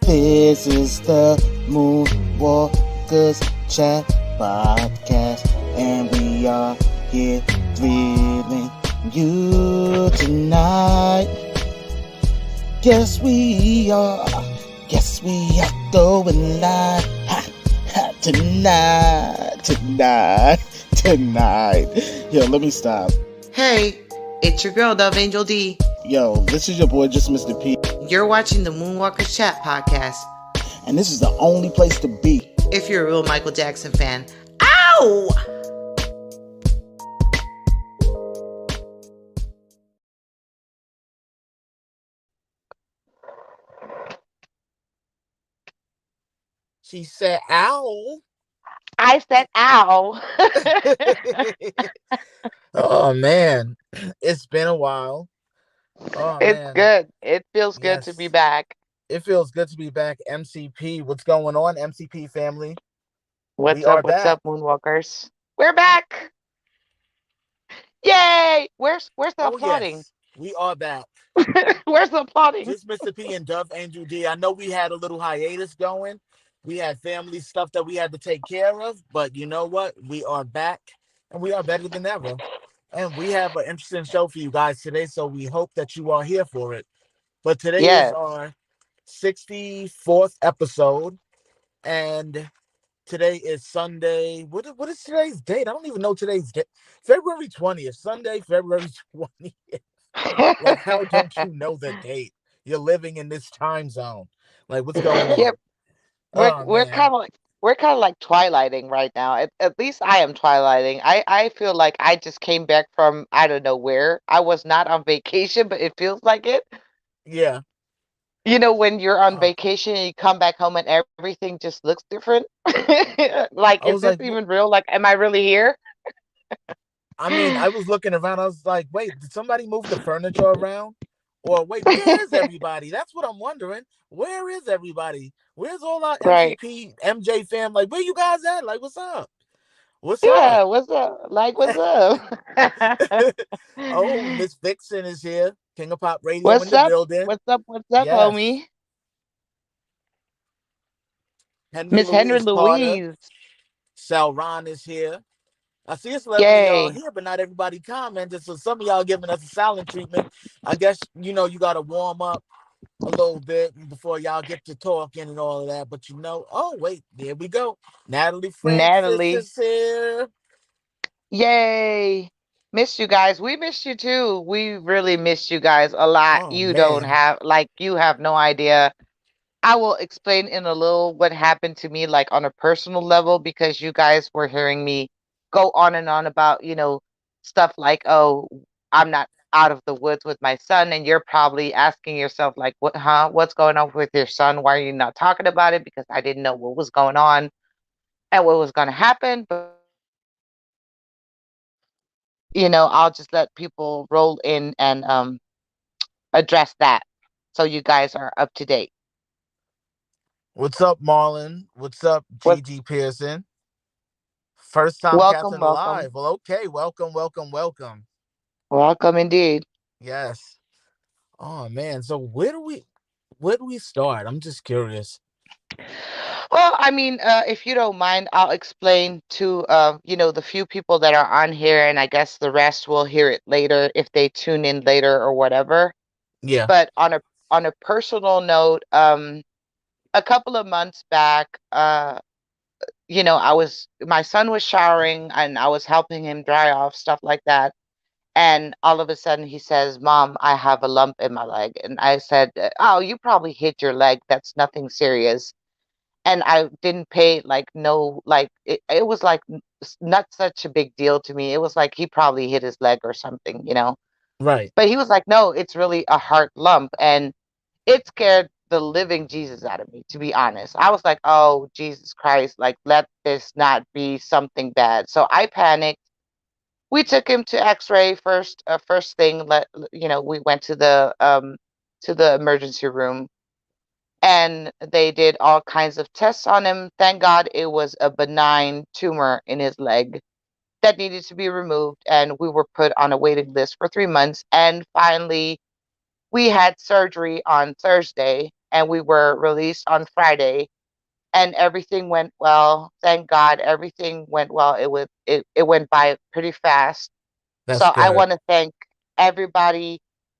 This is the Moonwalkers Chat Podcast, and we are here thrilling you tonight. Yes, we are. Yes, we are going live tonight. Yo, let me stop. Hey, it's your girl, Dove Angel D. Yo, this is your boy, just Mr. P. You're watching the Moonwalkers Chat Podcast. And this is the only place to be if you're a real Michael Jackson fan. Ow! She said, ow. I said, ow. Oh, man. It's been a while. Oh, it's man. Good. It feels good to be back. It feels good to be back. MCP, what's going on, MCP family? What's up, Moonwalkers? We're back. Yay! Where's the applauding? Yes, we are back. Where's the applauding? Just Mr. P and Dove Angel D. I know we had a little hiatus going. We had family stuff that we had to take care of, but you know what? We are back, and we are better than ever. And we have an interesting show for you guys today, so we hope that you are here for it. But today is our 64th episode, and today is Sunday. What is today's date? I don't even know today's date. February 20th. Sunday, February 20th. Like, how don't you know the date? You're living in this time zone. Like, what's going on? Yep. We're kind of like twilighting right now. At least I am twilighting. I feel like I just came back from I don't know where. I was not on vacation, but it feels like it. Yeah. You know, when you're on vacation and you come back home and everything just looks different. Like, is this even real? Like, am I really here? I mean, I was looking around. I was like, wait, did somebody move the furniture around? Or wait, where is everybody? That's what I'm wondering. Where is everybody? Where's all our MCP, MJ fam? Like, where you guys at? Like, what's up? What's up? Yeah, what's up? Like, what's up? Oh, Miss Vixen is here. King of Pop Radio what's in the up? building. What's up, homie? Miss Henry Louise. Salron is here. I see a celebrity y'all here, but not everybody commented. So some of y'all giving us a silent treatment. I guess, you know, you got to warm up a little bit before y'all get to talking and all of that. But you know, oh, wait, there we go. Natalie Francis is here. Yay. Missed you guys. We missed you too. We really missed you guys a lot. Oh, you have no idea. I will explain in a little what happened to me, like on a personal level, because you guys were hearing me go on and on about, you know, stuff like, oh, I'm not out of the woods with my son. And you're probably asking yourself, like, what's going on with your son? Why are you not talking about it? Because I didn't know what was going on and what was going to happen. But, you know, I'll just let people roll in and address that. So you guys are up to date. What's up, Marlon? What's up, Gigi Pearson? First time Captain Alive. Well, okay. Welcome. Welcome indeed. Yes. Oh man. So where do we start? I'm just curious. Well, I mean, if you don't mind, I'll explain to you know, the few people that are on here, and I guess the rest will hear it later if they tune in later or whatever. Yeah. But on a personal note, a couple of months back, you know, my son was showering and I was helping him dry off, stuff like that. And all of a sudden he says, "Mom, I have a lump in my leg." And I said, "Oh, you probably hit your leg. That's nothing serious." And I didn't pay it was like not such a big deal to me. It was like he probably hit his leg or something, you know? Right. But he was like, "No, it's really a heart lump." And it scared the living Jesus out of me, to be honest. I was like, "Oh, Jesus Christ, like, let this not be something bad." So I panicked. We took him to X-ray first. First thing, we went to the emergency room, and they did all kinds of tests on him. Thank God it was a benign tumor in his leg that needed to be removed, and we were put on a waiting list for 3 months. And finally, we had surgery on Thursday. and we were released on Friday, and everything went well. Thank God, everything went well. It went by pretty fast. That's So I good. want to thank everybody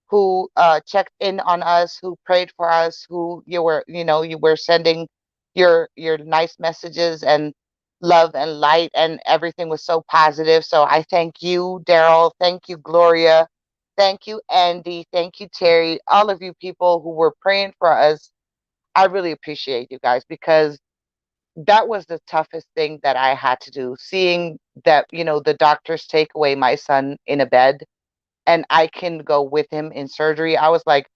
who checked in on us, who prayed for us, who you were sending your nice messages and love and light, and everything was so positive. So I thank you, Daryl. Thank you, Gloria. Thank you, Andy. Thank you, Terry. All of you people who were praying for us. I really appreciate you guys, because that was the toughest thing that I had to do. Seeing that, the doctors take away my son in a bed and I can go with him in surgery. I was like,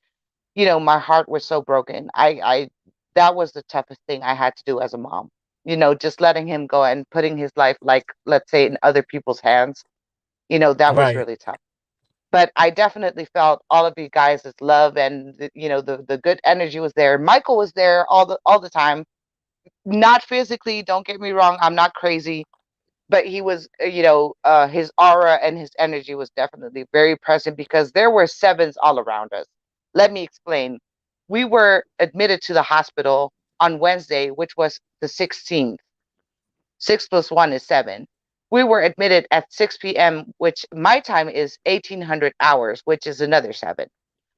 my heart was so broken. I that was the toughest thing I had to do as a mom. Just letting him go and putting his life, like, let's say, in other people's hands. That was Right. really tough. But I definitely felt all of you guys' love, and the good energy was there. Michael was there all the time. Not physically, don't get me wrong, I'm not crazy, but he was, his aura and his energy was definitely very present, because there were sevens all around us. Let me explain. We were admitted to the hospital on Wednesday, which was the 16th. 6 plus 1 is 7. We were admitted at 6 p.m., which my time is 1800 hours, which is another 7.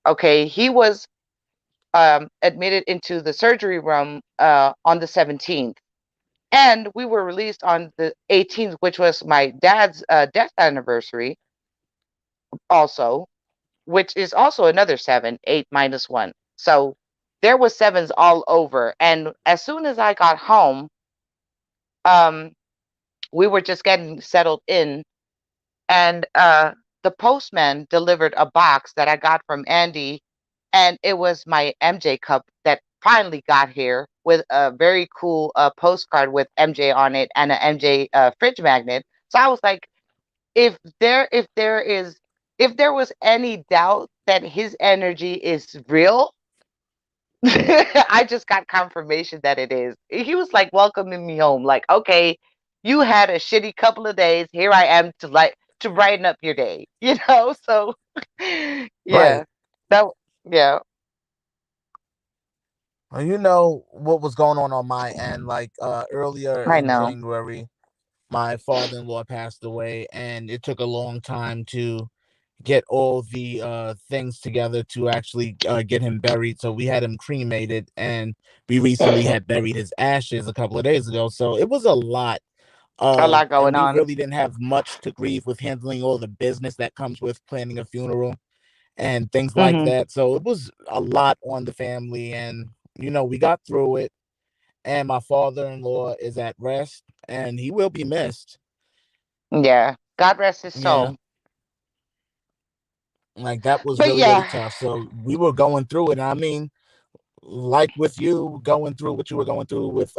Okay. He was admitted into the surgery room on the 17th. And we were released on the 18th, which was my dad's death anniversary, also, which is also another 7, 8 minus 1. So there was sevens all over. And as soon as I got home, um, we were just getting settled in, and the postman delivered a box that I got from Andy, and it was my MJ cup that finally got here, with a very cool postcard with MJ on it and an MJ fridge magnet. So I was like, if there was any doubt that his energy is real, I just got confirmation that it is. He was like welcoming me home, like, okay, you had a shitty couple of days. Here I am to brighten up your day, So, yeah, Right. that, yeah, Well, you know what was going on my end. Like earlier I in know. January, my father-in-law passed away, and it took a long time to get all the things together to actually get him buried. So we had him cremated, and we recently had buried his ashes a couple of days ago. So it was a lot. A lot And going we on. really didn't have much to grieve with handling all the business that comes with planning a funeral and things like Hmm. that. So it was a lot on the family, and we got through it. And my father-in-law is at rest, and he will be missed. Yeah, God rest his Yeah, soul. like that was But really, really yeah, tough. So we were going through it. And I mean, like with you going through what you were going through with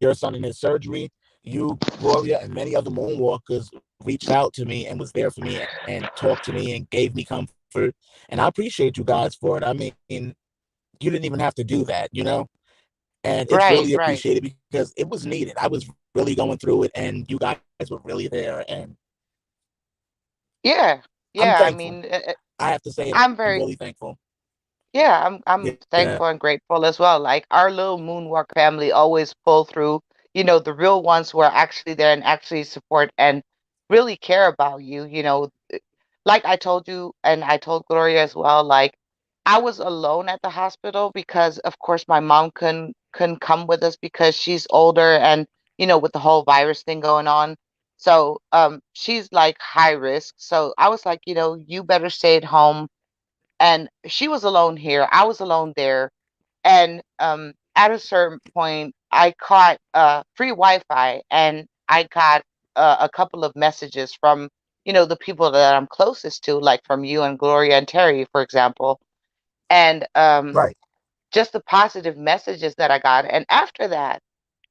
your son in his surgery, you, Gloria, and many other moonwalkers reached out to me and was there for me and talked to me and gave me comfort. And I appreciate you guys for it. I mean, you didn't even have to do that. And it's really right, right. appreciated because it was needed. I was really going through it, and you guys were really there, and Yeah, I'm yeah. I thankful. mean, I have to say it. I'm I'm really very thankful. Yeah, I'm Yeah, thankful and grateful as well. Like, our little Moonwalker family always pull through, the real ones who are actually there and actually support and really care about you, like I told you, and I told Gloria as well, like, I was alone at the hospital because of course my mom couldn't come with us because she's older, and with the whole virus thing going on. So she's like high risk. So I was like, you better stay at home, and she was alone here. I was alone there. And at a certain point, I caught free Wi-Fi, and I got a couple of messages from the people that I'm closest to, like from you and Gloria and Terry, for example, and right. just the positive messages that I got. And after that,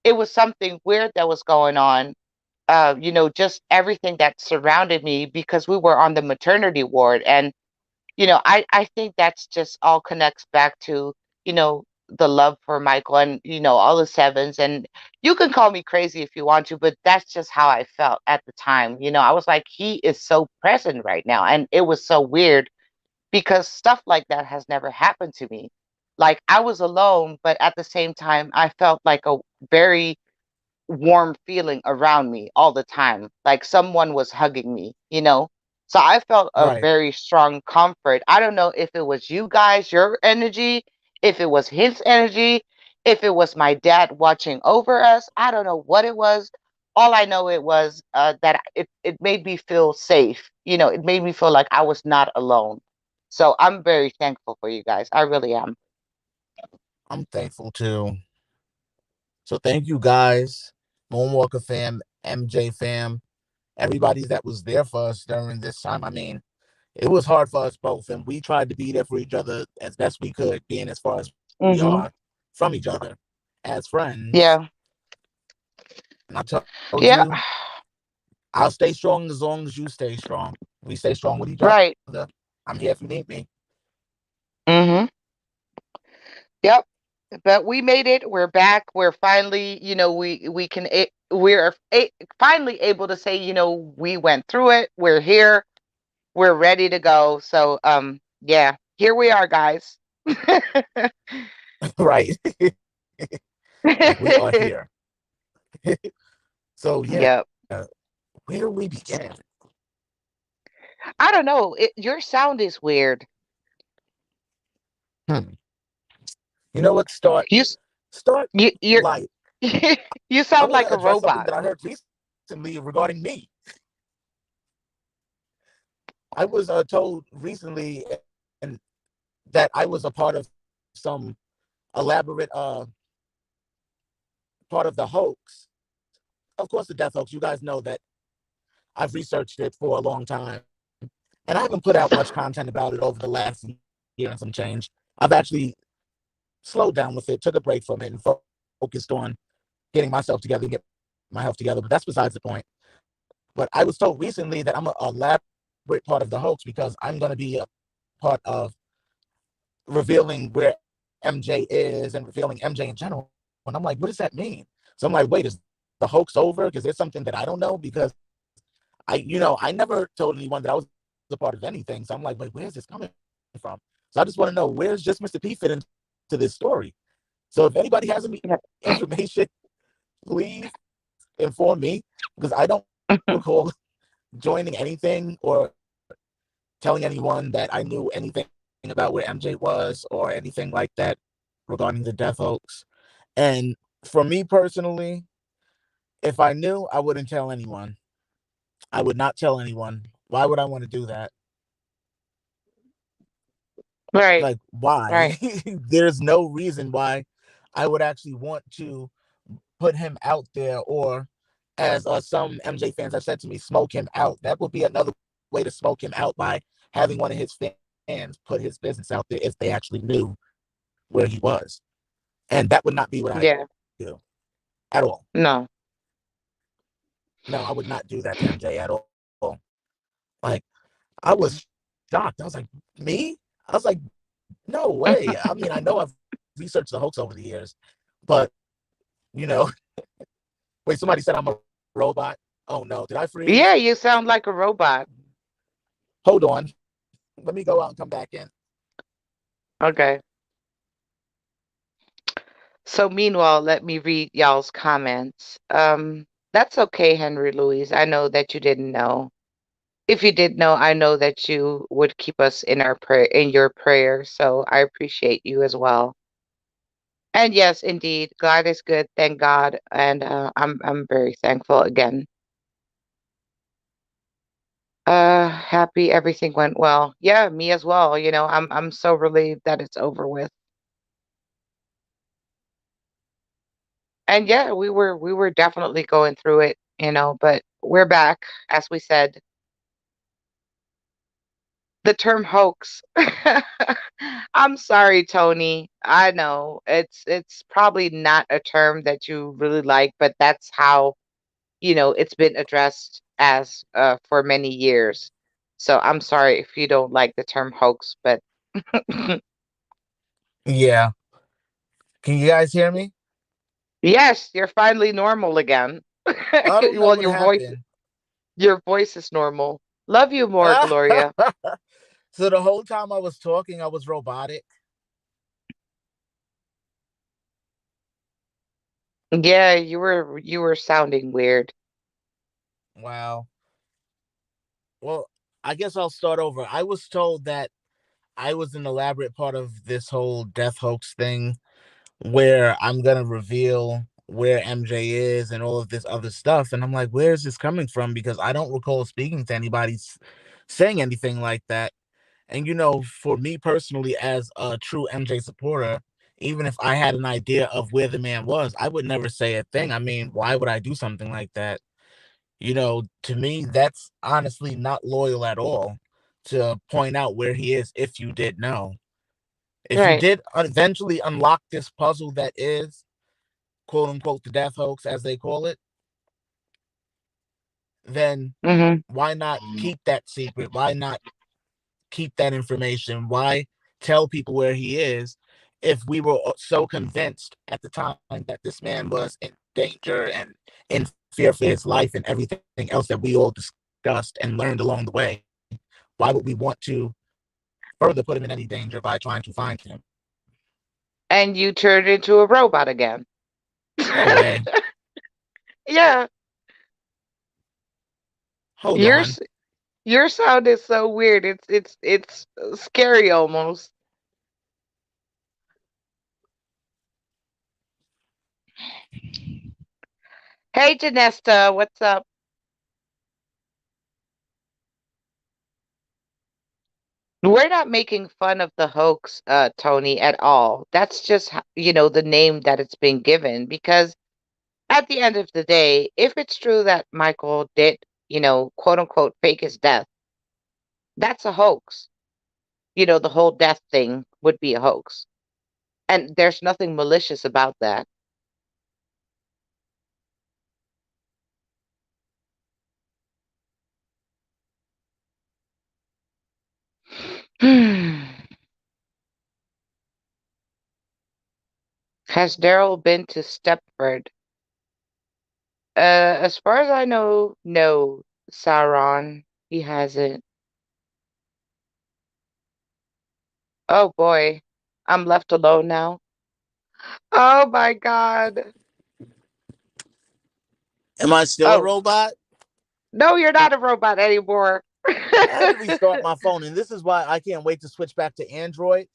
it was something weird that was going on. Just everything that surrounded me, because we were on the maternity ward, and I think that's just all connects back to, the love for Michael, and, all the sevens. And you can call me crazy if you want to, but that's just how I felt at the time. I was like, he is so present right now. And it was so weird because stuff like that has never happened to me. Like I was alone, but at the same time, I felt like a very warm feeling around me all the time, like someone was hugging me, you know? So I felt a Right. very strong comfort. I don't know if it was you guys, your energy, if it was his energy, if it was my dad watching over us. I don't know what it was. All I know it was that it made me feel safe. You know, it made me feel like I was not alone. So I'm very thankful for you guys. I really am. I'm thankful too. So thank you guys, Moonwalker fam, MJ fam, everybody that was there for us during this time. I mean, it was hard for us both, and we tried to be there for each other as best we could, being as far as we are Hmm. from each other as friends. Yeah. And I told you, Yeah. I'll stay strong as long as you stay strong. We stay strong with each other. Right. I'm here if you need me. Hmm. Yep. But we made it. We're back. We're finally, we can finally able to say, we went through it. We're here. We're ready to go. So, yeah, here we are, guys. Right. Like we are here. So yeah, Yep. where do we begin? I don't know. Your sound is weird. Hmm. You know what? You s- Start you're light. you I'm sound gonna like a address something robot. that I heard recently regarding me. I was told recently and that I was a part of some elaborate part of the hoax. Of course, the death hoax. You guys know that I've researched it for a long time, and I haven't put out much content about it over the last year and some change. I've actually slowed down with it, took a break from it, and focused on getting myself together, get my health together. But that's besides the point. But I was told recently that I'm a elaborate part of the hoax because I'm going to be a part of revealing where MJ is and revealing MJ in general. And I'm like, what does that mean? So I'm like, wait, is the hoax over? Because there's something that I don't know because I never told anyone that I was a part of anything. So I'm like, wait, where's this coming from? So I just want to know, where's just Mr. P fit into this story? So if anybody has any information, please inform me because I don't recall joining anything or telling anyone that I knew anything about where MJ was or anything like that regarding the death hoax. And for me personally, if I knew, I wouldn't tell anyone. I would not tell anyone. Why would I want to do that? Like, Right. why? Right. There's no reason why I would actually want to put him out there, or as some MJ fans have said to me, smoke him out. That would be another way to smoke him out by having one of his fans put his business out there if they actually knew where he was. And that would not be what I do Yeah. at all. No. No, I would not do that to MJ at all. Like, I was shocked. I was like, me? I was like, no way. I mean, I know I've researched the hoax over the years, but wait, somebody said I'm a robot. Oh no, did I freeze? Yeah, you sound like a robot. Hold on. Let me go out and come back in. Okay. So meanwhile, let me read y'all's comments. That's okay, Henry Louise. I know that you didn't know. If you did know, I know that you would keep us in our prayer in your prayers. So I appreciate you as well. And yes, indeed, God is good. Thank God, and I'm very thankful again. Happy everything went well. Yeah, me as well. I'm so relieved that it's over with. And yeah, we were definitely going through it, but we're back, as we said. The term hoax. I'm sorry, Tony. I know it's probably not a term that you really like, but that's how, it's been addressed as for many years. So I'm sorry if you don't like the term hoax, but Yeah. Can you guys hear me? yes, you're finally normal again. I don't know Well, what happened. your voice is normal. Love you more, Gloria. So the whole time I was talking, I was robotic. Yeah, you were sounding weird. Wow. Well, I guess I'll start over. I was told that I was an elaborate part of this whole death hoax thing where I'm going to reveal where MJ is and all of this other stuff. And I'm like, where is this coming from? Because I don't recall speaking to anybody saying anything like that. And, for me personally, as a true MJ supporter, even if I had an idea of where the man was, I would never say a thing. I mean, why would I do something like that? To me, that's honestly not loyal at all to point out where he is if you did know. If you Right. did eventually unlock this puzzle that is, quote unquote, the death hoax, as they call it, then Mhm. why not keep that secret? Why not keep that information? Why tell people where he is if we were so convinced at the time that this man was in danger and in fear for his life and everything else that we all discussed and learned along the way? Why would we want to further put him in any danger by trying to find him? And you turned into a robot again. No way. Yeah, Hold your on. s- your sound is so weird. It's scary almost. Hey, Janesta, what's up? We're not making fun of the hoax, Tony, at all. That's just, the name that it's been given. Because at the end of the day, if it's true that Michael did, quote unquote, fake his death, that's a hoax. The whole death thing would be a hoax. And there's nothing malicious about that. Has Daryl been to Stepford? As far as I know, no, Sauron. He hasn't. Oh boy. I'm left alone now. Oh my god. Am I still a Oh, robot? no, you're not a robot anymore. I had to restart my phone, and this is why I can't wait to switch back to Android.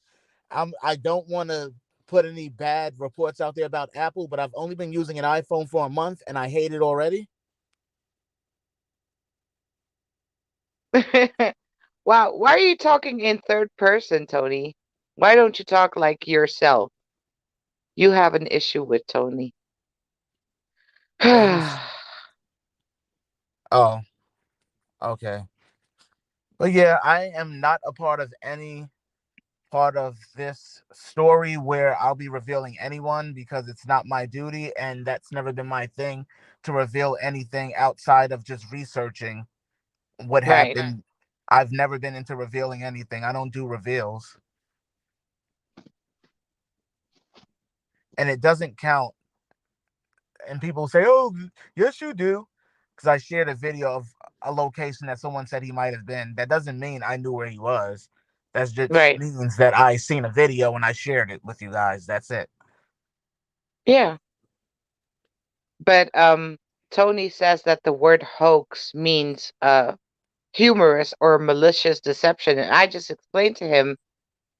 I don't want to put any bad reports out there about Apple, but I've only been using an iPhone for a month, and I hate it already. Wow, why are you talking in third person, Tony? Why don't you talk like yourself? You have an issue with Tony. Things. Oh, okay. But yeah, I am not a part of any part of this story where I'll be revealing anyone because it's not my duty, and that's never been my thing to reveal anything outside of just researching what Right. happened. I've never been into revealing anything. I don't do reveals, and it doesn't count. And people say, "Oh, yes, you do," because I shared a video of a location that someone said he might have been. That doesn't mean I knew where he was. That just Right. means that I seen a video and I shared it with you guys. That's it. Yeah. But Tony says that the word hoax means humorous or malicious deception. And I just explained to him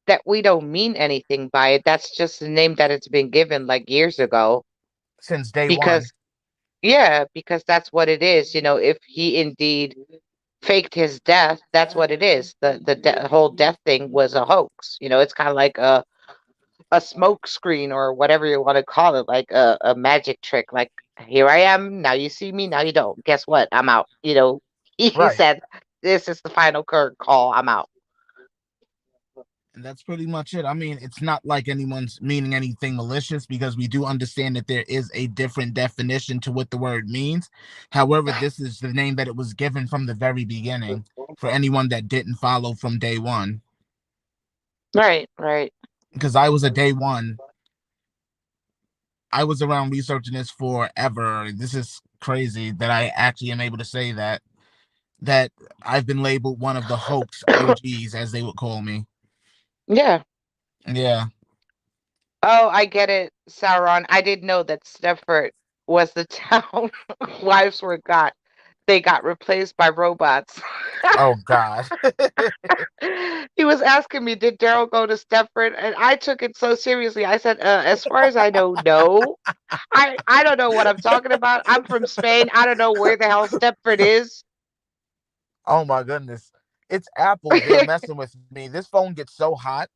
that we don't mean anything by it. That's just the name that it's been given like years ago. Since day one. Because yeah, because that's what it is. If he indeed faked his death, that's what it is. The whole death thing was a hoax. It's kind of like a smoke screen or whatever you want to call it, like a magic trick. Like, here I am, now you see me, now you don't. Guess what? I'm out. He Right. said, this is the final curtain call. I'm out. And that's pretty much it. I mean, it's not like anyone's meaning anything malicious because we do understand that there is a different definition to what the word means. However, this is the name that it was given from the very beginning for anyone that didn't follow from day one. Right, right. Because I was a day one. I was around researching this forever. This is crazy that I actually am able to say that I've been labeled one of the hoax OGs, as they would call me. Yeah. Yeah. Oh, I get it, Sauron. I didn't know that Stepford was the town wives were got. They got replaced by robots. Oh God. He was asking me, did Daryl go to Stepford? And I took it so seriously. I said, as far as I know, no. I don't know what I'm talking about. I'm from Spain. I don't know where the hell Stepford is. Oh my goodness. It's Apple. They're messing with me. This phone gets so hot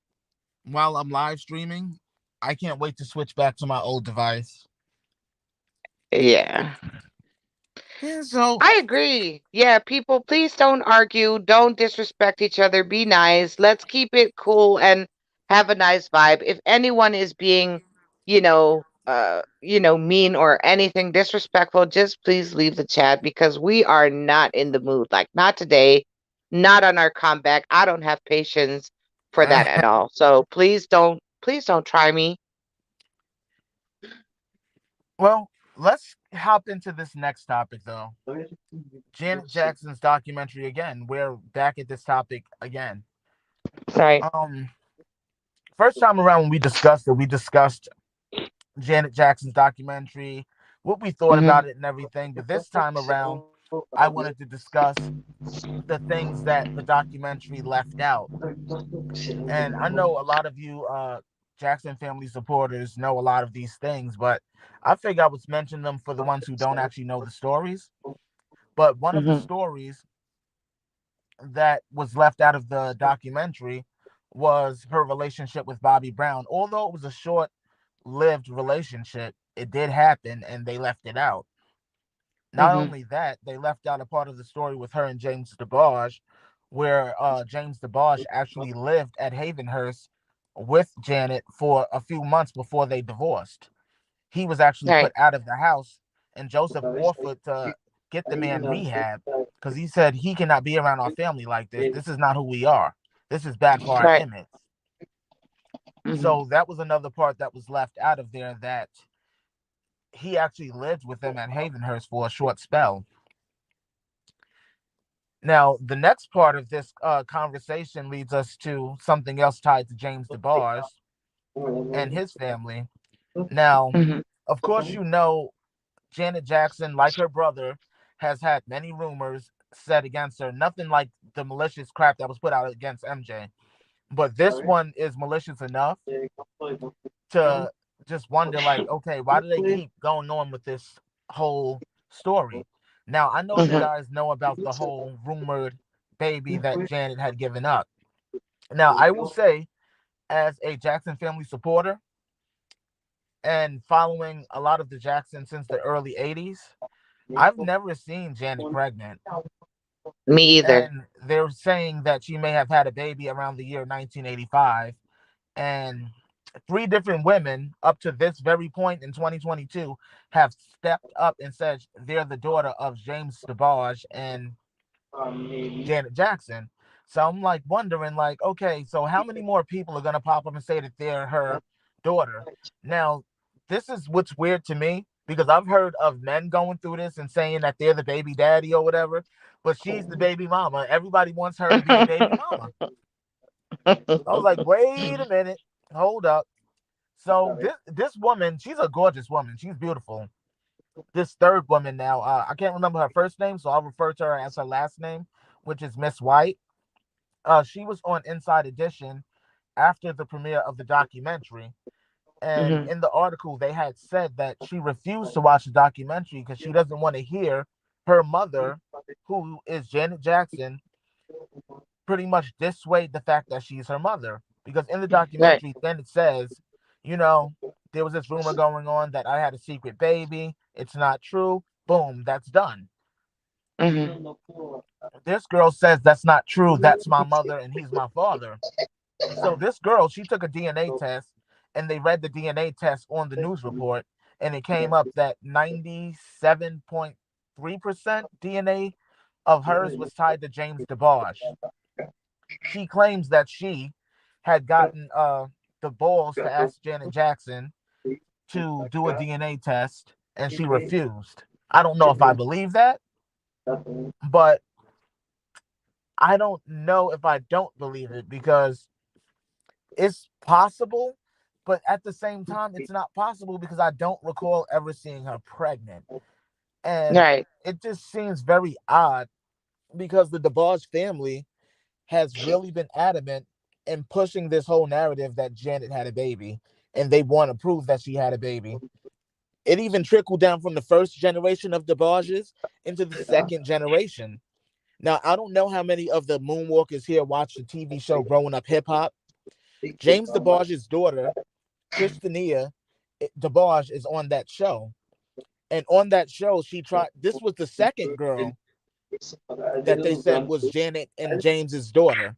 while I'm live streaming. I can't wait to switch back to my old device. Yeah. Yeah, so I agree. Yeah, people, please don't argue. Don't disrespect each other. Be nice. Let's keep it cool and have a nice vibe. If anyone is being, mean or anything disrespectful, just please leave the chat because we are not in the mood. Like not today, not on our comeback. I don't have patience for that at all. So please don't try me. well, let's hop into this next topic though. Janet Jackson's documentary again. We're back at this topic again. Right. Um First time around when we discussed Janet Jackson's documentary, what we thought Mhm. about it and everything. But this time around, I wanted to discuss the things that the documentary left out. And I know a lot of you Jackson family supporters know a lot of these things, but I figure I would mention them for the ones who don't actually know the stories. But one of the Mhm. stories that was left out of the documentary was her relationship with Bobby Brown. Although it was a short lived relationship, it did happen and they left it out. Not Mhm. only that, they left out a part of the story with her and James DeBarge, where James DeBarge actually lived at Havenhurst with Janet for a few months before they divorced. He was actually Right. put out of the house, and Joseph offered to get the man rehab because he said he cannot be around our family like this. This is not who we are. This is bad for our Right. image. Mhm. So that was another part that was left out of there, that he actually lived with them at Havenhurst for a short spell. Now, the next part of this conversation leads us to something else tied to James DeBarge and his family. Now, Mhm. of course, you know, Janet Jackson, like her brother, has had many rumors said against her. Nothing like the malicious crap that was put out against MJ. But this one is malicious enough to just wonder, like, okay, why do they keep going on with this whole story? Now, I know you Mhm. guys know about the whole rumored baby that Janet had given up. Now, I will say, as a Jackson family supporter and following a lot of the Jacksons since the early 80s, I've never seen Janet pregnant. Me either. And they're saying that she may have had a baby around the year 1985. And three different women up to this very point in 2022 have stepped up and said they're the daughter of James DeBarge and Janet Jackson. So I'm like wondering, like, okay, so how many more people are gonna pop up and say that they're her daughter? Now, this is what's weird to me because I've heard of men going through this and saying that they're the baby daddy or whatever, but she's the baby mama. Everybody wants her to be the baby mama. I was like, wait a minute, hold up. So this woman, she's a gorgeous woman. She's beautiful. This third woman now, I can't remember her first name, so I'll refer to her as her last name, which is Miss White. She was on Inside Edition after the premiere of the documentary. And Mhm. in the article, they had said that she refused to watch the documentary because she doesn't want to hear her mother, who is Janet Jackson, pretty much dissuade the fact that she's her mother. Because in the Right. documentary, then it says, you know, there was this rumor going on that I had a secret baby. It's not true. Boom, that's done. Mhm. This girl says that's not true. That's my mother and he's my father. So this girl, she took a DNA test and they read the DNA test on the news report and it came up that 97.3% DNA of hers was tied to James DeBarge. She claims that she had gotten the balls to ask Janet Jackson to do a DNA test and she refused. I don't know if I believe that, but I don't know if I don't believe it because it's possible But at the same time, it's not possible because I don't recall ever seeing her pregnant. And Right. it just seems very odd because the DeBarge family has really been adamant in pushing this whole narrative that Janet had a baby and they want to prove that she had a baby. It even trickled down from the first generation of DeBarges into the second generation. Now, I don't know how many of the Moonwalkers here watch the TV show Growing Up Hip Hop. James DeBarge's daughter, Christina DeBarge, is on that show. And on that show, she tried, this was the second girl that they said was Janet and James's daughter.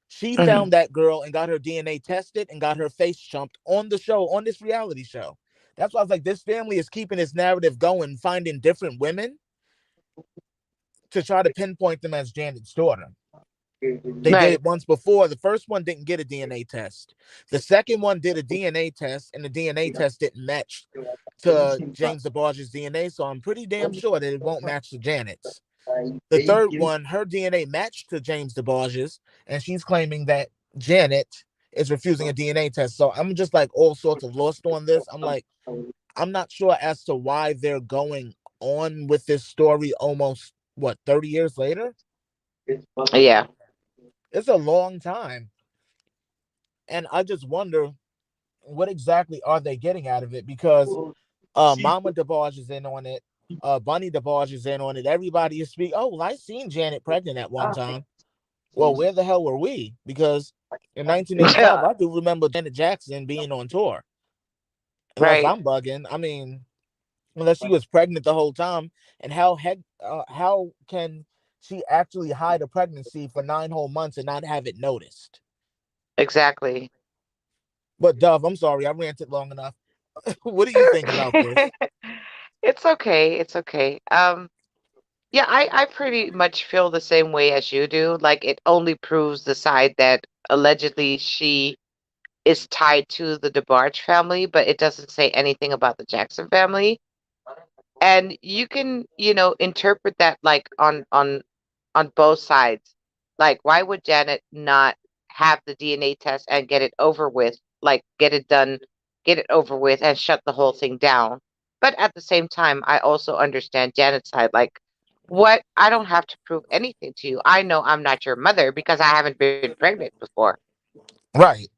She Hmm. found that girl and got her DNA tested and got her face chumped on the show, on this reality show. That's why I was like, this family is keeping this narrative going, finding different women to try to pinpoint them as Janet's daughter. They did Right. it once before. The first one didn't get a DNA test. The second one did a DNA test, and the DNA test didn't match to James DeBarge's DNA. So I'm pretty damn sure that it won't match to Janet's. The third one, her DNA matched to James DeBarge's, and she's claiming that Janet is refusing a DNA test. So I'm just like all sorts of lost on this. I'm like, I'm not sure as to why they're going on with this story almost, what, 30 years later? Yeah. It's a long time. And I just wonder what exactly are they getting out of it because Mama DeBarge is in on it. Bunny DeBarge is in on it. Everybody is speaking. Oh, well, I seen Janet pregnant at one time. Well, where the hell were we? Because in 1985, I do remember Janet Jackson being on tour. Unless Right. I'm bugging. I mean, unless she was pregnant the whole time. And how can she actually hide a pregnancy for 9 whole months and not have it noticed? Exactly. But Dove, I'm sorry, I ranted long enough. What do you think about this? It's okay. It's okay. Yeah, I pretty much feel the same way as you do. Like it only proves the side that allegedly she is tied to the DeBarge family, but it doesn't say anything about the Jackson family. And you can, interpret that like on both sides. Like, why would Janet not have the DNA test and get it over with? Like, get it done, get it over with, and shut the whole thing down. But at the same time, I also understand Janet's side. Like, what? I don't have to prove anything to you. I know I'm not your mother because I haven't been pregnant before. Right.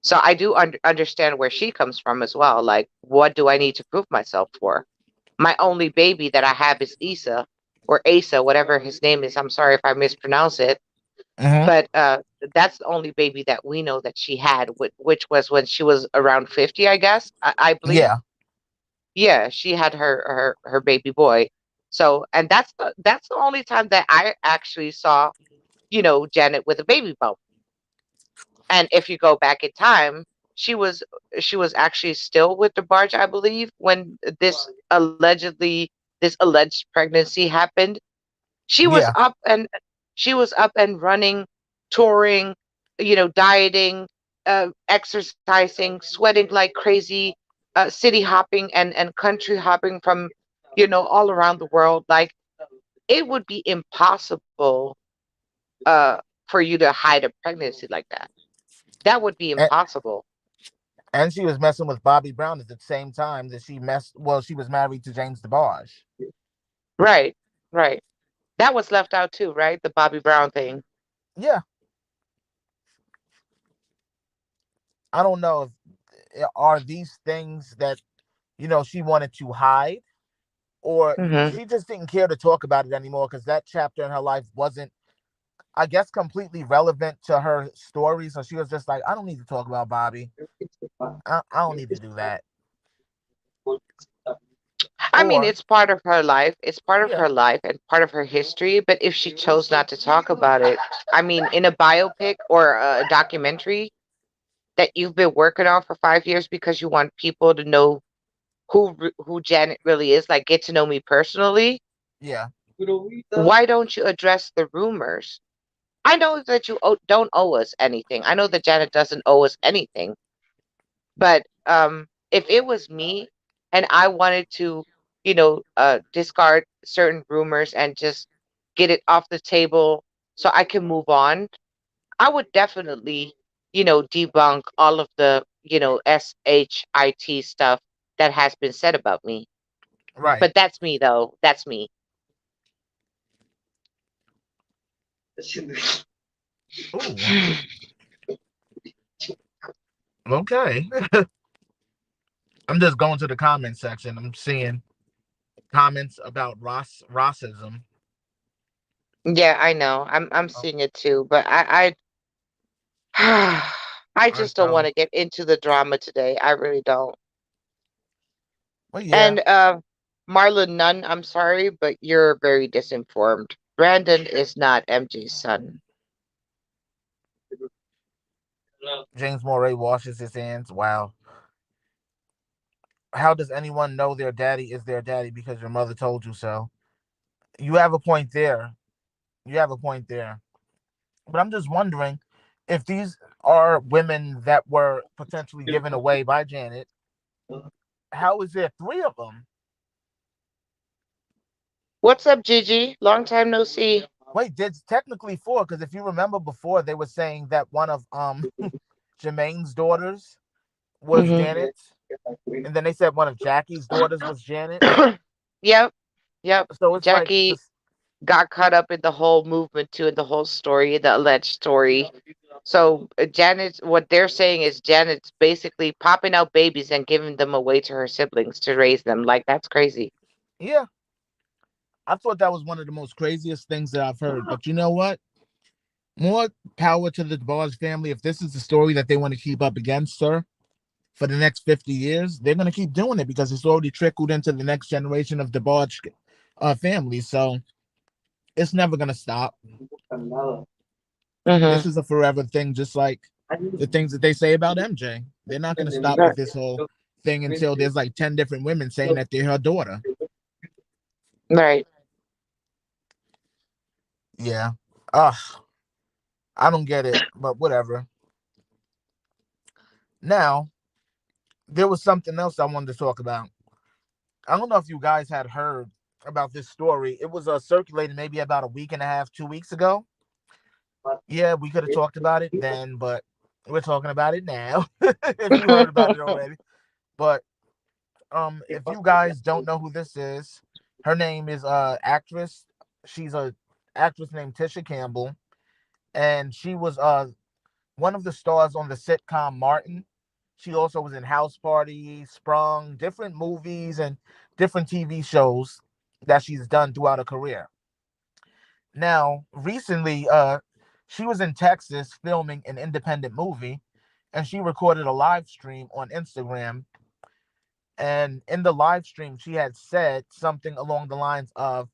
So I do understand where she comes from as well. Like, what do I need to prove myself for? My only baby that I have is Issa or Asa, whatever his name is. I'm sorry if I mispronounce it, Mm-hmm. but that's the only baby that we know that she had, which was when she was around 50, I guess. I believe. Yeah. Yeah, she had her baby boy. So, and that's the only time that I actually saw, Janet with a baby bump. And if you go back in time, she was she was actually still with the barge, I believe, when this alleged pregnancy happened. She was Yeah. up and running, touring, dieting, exercising, sweating like crazy, city hopping and country hopping from, all around the world. Like it would be impossible uh for you to hide a pregnancy like that. That would be And, impossible. and she was messing with Bobby Brown at the same time that she was married to James DeBarge. Right, right. That was left out too, right? The Bobby Brown thing. Yeah. I don't know if are these things that, she wanted to hide or Hmm. she just didn't care to talk about it anymore because that chapter in her life wasn't, I guess, completely relevant to her story. So she was just like, I don't need to talk about Bobby. I don't need to do that. I mean, Or, it's part of her life. It's part of yeah, her life and part of her history. But if she chose not to talk about it, I mean, in a biopic or a documentary that you've been working on for 5 years because you want people to know who Janet really is, like get to know me personally, yeah, why don't you address the rumors? I know that you don't owe us anything. I know that Janet doesn't owe us anything. But if it was me and I wanted to, discard certain rumors and just get it off the table so I can move on, I would definitely, debunk all of shit stuff that has been said about me. Right. But that's me, though. That's me. Ooh. Okay. I'm just going to the comment section. I'm seeing comments about Rossism. Yeah, I know. I'm Oh, seeing it too, but I all right, just don't want so to get into the drama today. I really don't. well, yeah. And Marlon Nunn, I'm sorry, but you're very disinformed. Brandon is not MJ's son. James Moray washes his hands. Wow. How does anyone know their daddy is their daddy because your mother told you so? You have a point there. You have a point there. But I'm just wondering if these are women that were potentially given away by Janet. How is there three of them? What's up, Gigi? Long time no see. Wait, there's technically four because if you remember before, they were saying that one of Jermaine's daughters was Hmm. Janet, and then they said one of Jackie's daughters was Janet. Yep, yep. So it's like Jackie this. got caught up in the whole movement too, in the whole story, the alleged story. So Janet's what they're saying is Janet's basically popping out babies and giving them away to her siblings to raise them. Like that's crazy. Yeah, I thought that was one of the most craziest things that I've heard. But you know what? More power to the Barge family. If this is the story that they want to keep up against her for the next 50 years, they're going to keep doing it because it's already trickled into the next generation of the Barge family. So it's never going to stop. Hmm. This is a forever thing, just like the things that they say about MJ. They're not going to stop with this whole thing until there's like 10 different women saying that they're her daughter. Right. Yeah. Ugh. I don't get it, but whatever. Now, there was something else I wanted to talk about. I don't know if you guys had heard about this story. It was circulated maybe about a week and a half, 2 weeks ago. Yeah, we could have talked about it then, but we're talking about it now. If you heard about it already. But if you guys don't know who this is, her name is actress. She's a actress named Tisha Campbell, and she was one of the stars on the sitcom Martin. She also was in House Party, Sprung, different movies and different TV shows that she's done throughout her career. Now, recently, she was in Texas filming an independent movie, and she recorded a live stream on Instagram. And in the live stream, she had said something along the lines of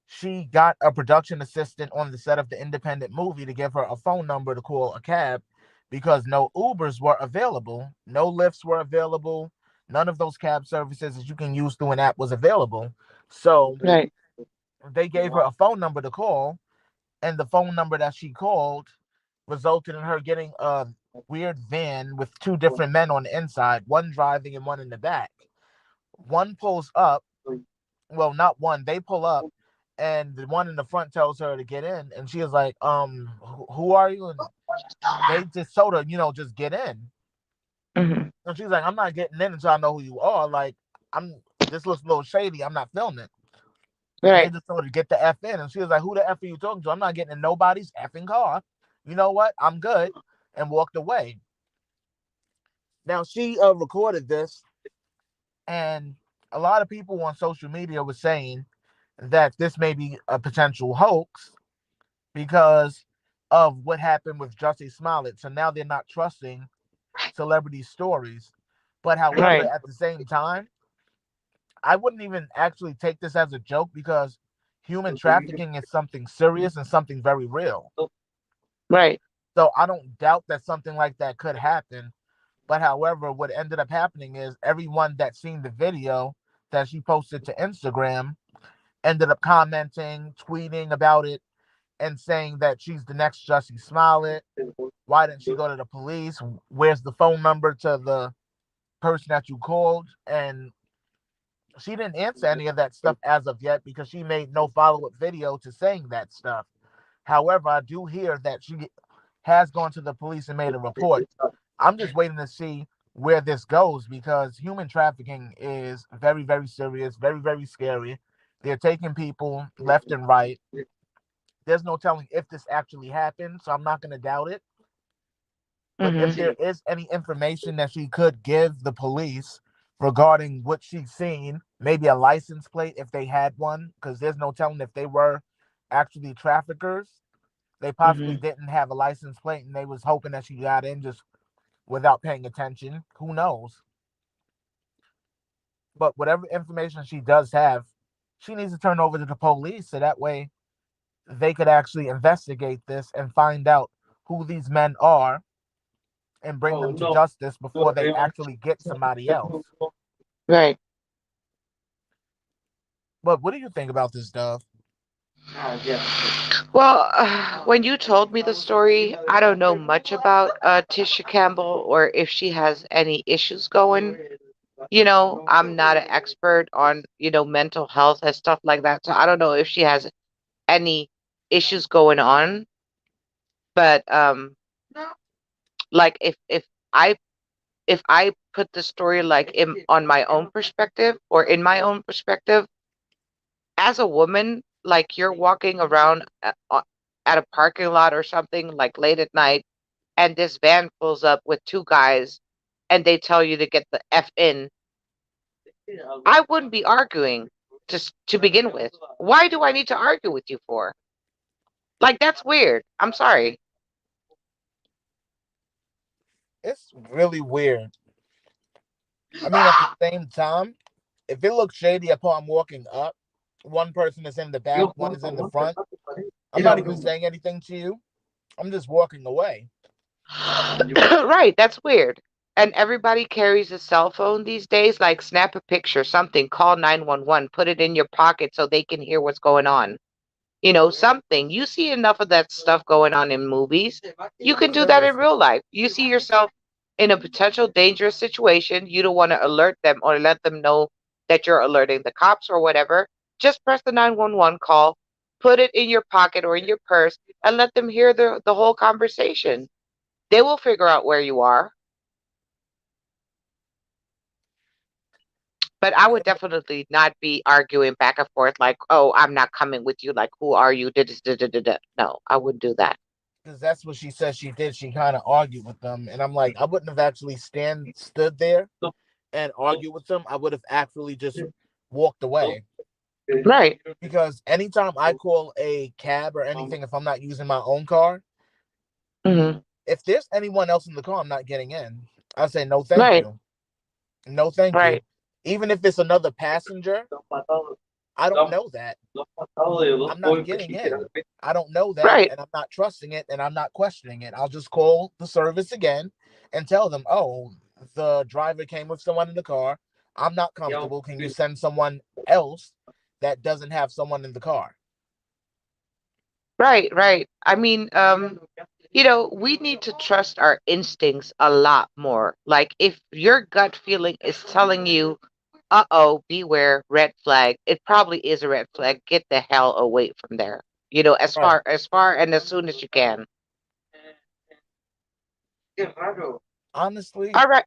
she got a production assistant on the set of the independent movie to give her a phone number to call a cab because no Ubers were available, no lifts were available, none of those cab services that you can use through an app was available. So Right. they gave her a phone number to call, and the phone number that she called resulted in her getting a weird van with two different men on the inside, one driving and one in the back. One pulls up, well, not one, they pull up, and the one in the front tells her to get in, and she is like, who are you? And they just told her, just get in. Hmm. And she's like, I'm not getting in until I know who you are. Like, I'm this looks a little shady. I'm not filming. And they Right. just told her to get the F in. And she was like, who the F are you talking to? I'm not getting in nobody's effing car. You know what? I'm good. And walked away. Now she recorded this, and a lot of people on social media were saying that this may be a potential hoax because of what happened with Jussie Smollett. So now they're not trusting celebrity stories. But however, Right. at the same time, I wouldn't even actually take this as a joke because human trafficking is something serious and something very real. Right. So I don't doubt that something like that could happen. But however, what ended up happening is everyone that seen the video that she posted to Instagram ended up commenting, tweeting about it, and saying that she's the next Jussie Smollett. Why didn't she go to the police? Where's the phone number to the person that you called? And she didn't answer any of that stuff as of yet because she made no follow-up video to saying that stuff. However, I do hear that she has gone to the police and made a report. I'm just waiting to see where this goes, because human trafficking is very, very serious, very, very scary. They're taking people left and right. There's no telling if this actually happened, so I'm not going to doubt it. But if Mm-hmm. there is any information that she could give the police regarding what she's seen, maybe a license plate if they had one, because there's no telling if they were actually traffickers. They possibly Mm-hmm. didn't have a license plate and they was hoping that she got in just without paying attention. Who knows? But whatever information she does have, she needs to turn over to the police so that way they could actually investigate this and find out who these men are and bring them to justice before they actually get somebody else. Right. But what do you think about this stuff? Well, when you told me the story, I don't know much about Tisha Campbell or if she has any issues going. I'm not an expert on, mental health and stuff like that. So I don't know if she has any issues going on. But like I if I put the story like on my own perspective or in my own perspective, as a woman, like you're walking around at a parking lot or something like late at night, and this van pulls up with two guys, and they tell you to get the f in. I wouldn't be arguing just to begin with. Why do I need to argue with you for? Like that's weird. I'm sorry. It's really weird. I mean, at the same time, if it looks shady upon walking up, one person is in the back, one is in the front. I'm not even saying anything to you. I'm just walking away. Right, that's weird. And everybody carries a cell phone these days. Like, snap a picture, something, call 911, put it in your pocket so they can hear what's going on. Something. You see enough of that stuff going on in movies. You can do that in Seriously. real life. You see yourself in a potential dangerous situation. You don't want to alert them or let them know that you're alerting the cops or whatever. Just press the 911 call, put it in your pocket or in your purse, and let them hear the whole conversation. They will figure out where you are. But I Yeah, would definitely not be arguing back and forth like, "Oh, I'm not coming with you. Like, who are you?" No, I wouldn't do that. because that's what she said she did. She kind of argued with them, and I'm like, I wouldn't have actually stood there and argued with them. I would have actually just walked away. Right. Because anytime I call a cab or anything, if I'm not using my own car, Hmm. if there's anyone else in the car, I'm not getting in. I say no, thank Right. you, no, thank you. Right. Even if it's another passenger, I don't know that. I'm not getting in. I don't know that, Right. and I'm not trusting it, and I'm not questioning it. I'll just call the service again and tell them, oh, the driver came with someone in the car. I'm not comfortable. Can you send someone else that doesn't have someone in the car? Right. Right. I mean, we need to trust our instincts a lot more. Like, if your gut feeling is telling you, "Uh-oh, beware, red flag," it probably is a red flag. Get the hell away from there. Right. As far and as soon as you can. Honestly, All right.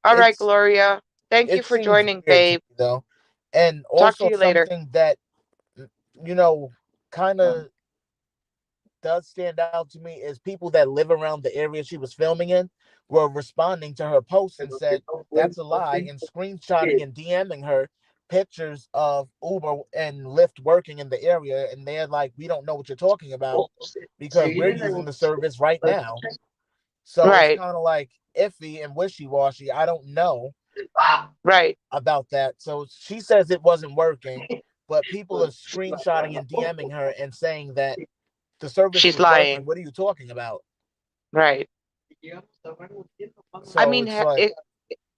All right, it's Gloria. Thank you it for seems joining, weird to babe. me though, and Talk to also you later. something that you know kind of does stand out to me is people that live around the area she was filming in were responding to her post and said that's a lie and screenshotting and DMing her pictures of Uber and Lyft working in the area, and they're like, we don't know what you're talking about because we're using the service right now. So it's Right. kind of like iffy and wishy-washy. I don't know Right. about that. So she says it wasn't working, but people are screenshotting and DMing her and saying that the service She's was working. lying. What are you talking about? Right. I So mean, it's like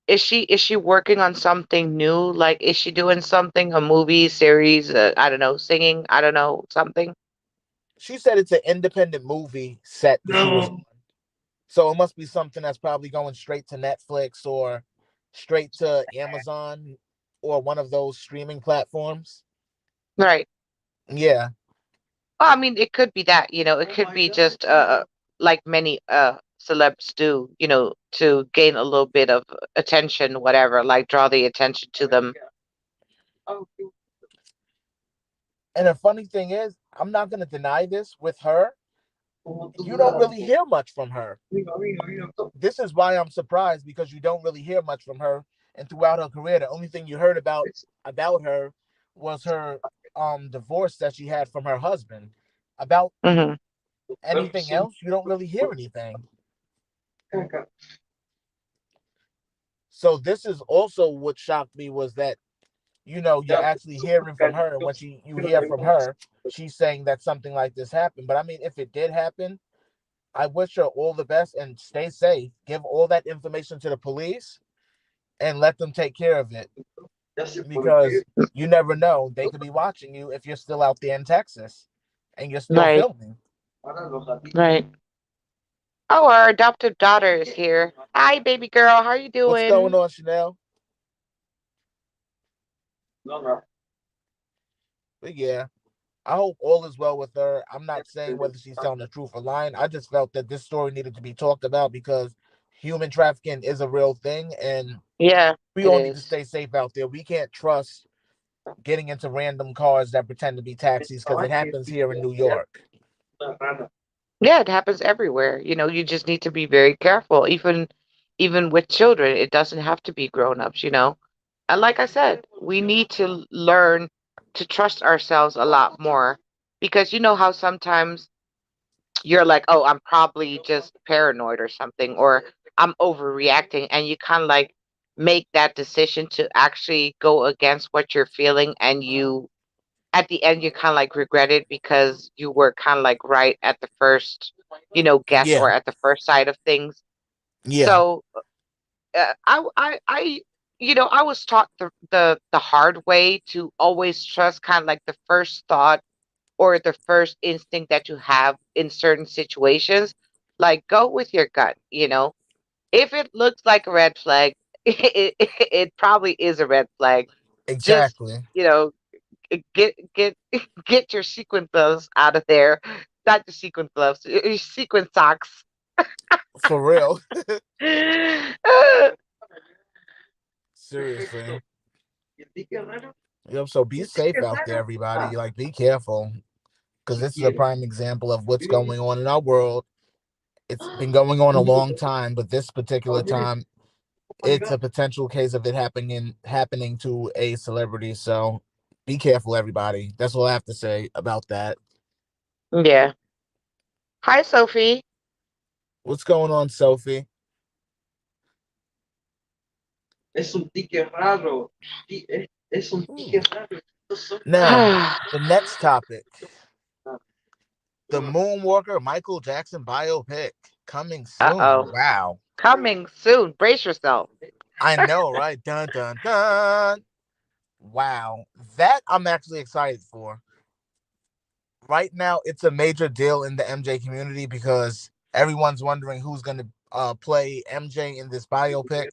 is she working on something new? Like, is she doing something, a movie series? I don't know, singing. I don't know, something. she said it's an independent movie set that she was on. So it must be something that's probably going straight to Netflix or straight to Amazon or one of those streaming platforms. Right. Yeah. Well, I mean, it could be that. It could be just like many celebs do, to gain a little bit of attention, whatever, like draw the attention to them. And the funny thing is, I'm not going to deny this with her. You don't really hear much from her. This is why I'm surprised, because you don't really hear much from her. And throughout her career, the only thing you heard about her was her divorce that she had from her husband. About Hmm. anything else, you don't really hear anything. So this is also what shocked me, was that you're actually hearing from her, and when you hear from her, she's saying that something like this happened. But I mean, if it did happen, I wish her all the best and stay safe. Give all that information to the police and let them take care of it, because you never know. They could be watching you if you're still out there in Texas and you're still Right, filming. right. Oh, our adopted daughter is here. Hi, baby girl. How are you What's going doing? on, Chanel? But yeah, I hope all is well with her. I'm not saying whether she's telling the truth or lying. I just felt that this story needed to be talked about, because human trafficking is a real thing, and Yeah, we it all need to is. stay safe out there. We can't trust getting into random cars that pretend to be taxis, because it happens here in New York. Yeah, it happens everywhere. You just need to be very careful. Even with children, it doesn't have to be grown-ups. And like I said, we need to learn to trust ourselves a lot more, because you know how sometimes you're like, "Oh, I'm probably just paranoid or something, or I'm overreacting," and you kind of like make that decision to actually go against what you're feeling, and you at the end you kind of like regret it, because you were kind of like right at the first, guess, Yeah, or at the first sight of things. yeah, So I was taught the hard way to always trust kind of like the first thought or the first instinct that you have in certain situations. Like, go with your gut. If it looks like a red flag, it probably is a red flag. Just, exactly. you know, get get your sequin gloves out of there. Not the sequin gloves, your sequin socks. For real. Seriously. Yep. So be safe out there, everybody. Like, be careful, because this is a prime example of what's going on in our world. It's been going on a long time, but this particular time, it's a potential case of it happening to a celebrity. So be careful, everybody. That's all I have to say about that. Yeah. Hi, Sophie. What's going on, Sophie? Ooh. Now, the next topic: the Moonwalker Michael Jackson biopic, coming soon. Uh-oh. Wow. Coming soon. Brace yourself. I know, right? Dun dun dun. Wow. That I'm actually excited for. Right now, it's a major deal in the MJ community, because everyone's wondering who's going to play MJ in this biopic.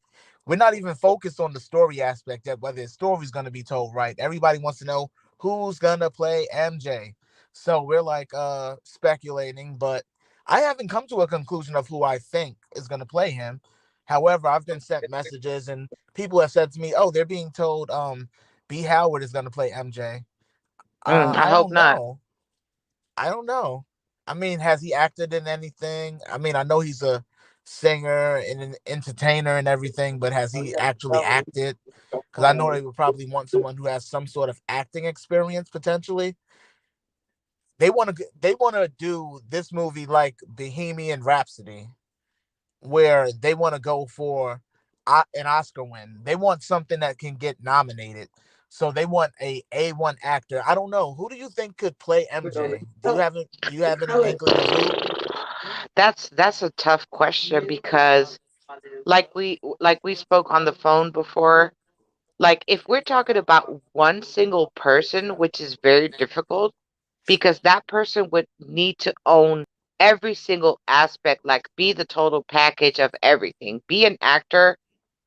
We're not even focused on the story aspect yet, whether the story's going to be told right. Everybody wants to know who's going to play MJ. So we're like speculating, but I haven't come to a conclusion of who I think is going to play him. However, I've been sent messages, and people have said to me, "Oh, they're being told B Howard is going to play MJ." I I hope don't not. know. I don't know. I mean, has he acted in anything? I mean, I know he's a singer and an entertainer and everything, but has he actually acted? Because I know they would probably want someone who has some sort of acting experience potentially. They want to do this movie like Bohemian Rhapsody, where they want to go for an Oscar win. They want something that can get nominated. So they want A1 actor. I don't know. Who do you think could play MJ? Do you have any inkling of who? That's a tough question, because like we spoke on the phone before, like if we're talking about one single person, which is very difficult, because that person would need to own every single aspect, like be the total package of everything, be an actor,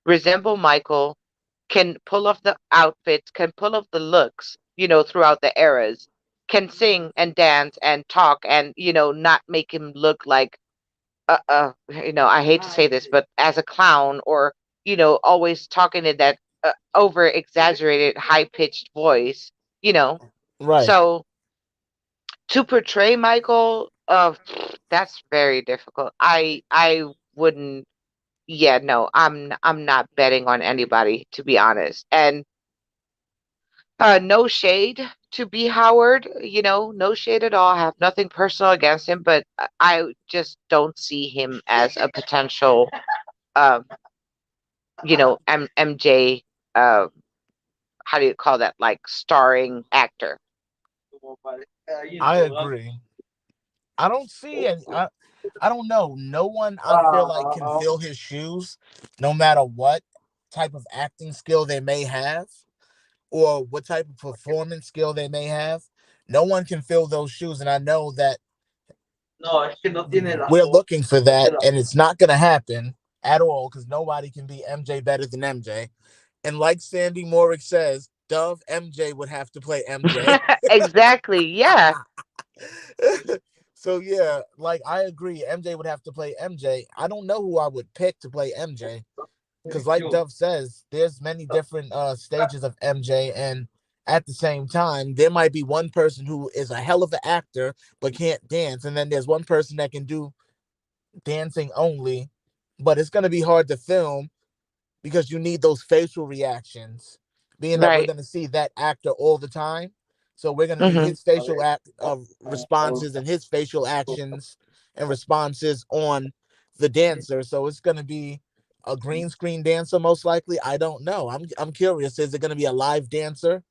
resemble Michael, can pull off the outfits, can pull off the looks, throughout the eras, can sing and dance and talk and, not make him look like I hate to say this, but as a clown, or always talking in that over exaggerated, high pitched voice, you know. Right. So to portray Michael, that's very difficult. I wouldn't. Yeah, no, I'm not betting on anybody, to be honest. And no shade to B Howard, no shade at all. I have nothing personal against him, but I just don't see him as a potential, um, MJ. Uh, how do you call that? Like starring actor. I agree. I don't see any. I don't know. No one I feel like can fill his shoes, no matter what type of acting skill they may have or what type of performance skill they may have. No one can fill those shoes, and I know that we're looking for that, and it's not going to happen at all because nobody can be MJ better than MJ. And like Sandy Morrick says, Dove MJ would have to play MJ. Exactly. Yeah. So yeah, like I agree, MJ would have to play MJ. I don't know who I would pick to play MJ because, like Dove says, there's many different stages of MJ, and at the same time, there might be one person who is a hell of an actor but can't dance, and then there's one person that can do dancing only, but it's gonna be hard to film because you need those facial reactions, being that we're Right. going to see that actor all the time. So we're going to need Hmm. his facial responses and his facial actions and responses on the dancer. So it's going to be a green screen dancer, most likely. I don't know. I'm curious. Is it going to be a live dancer?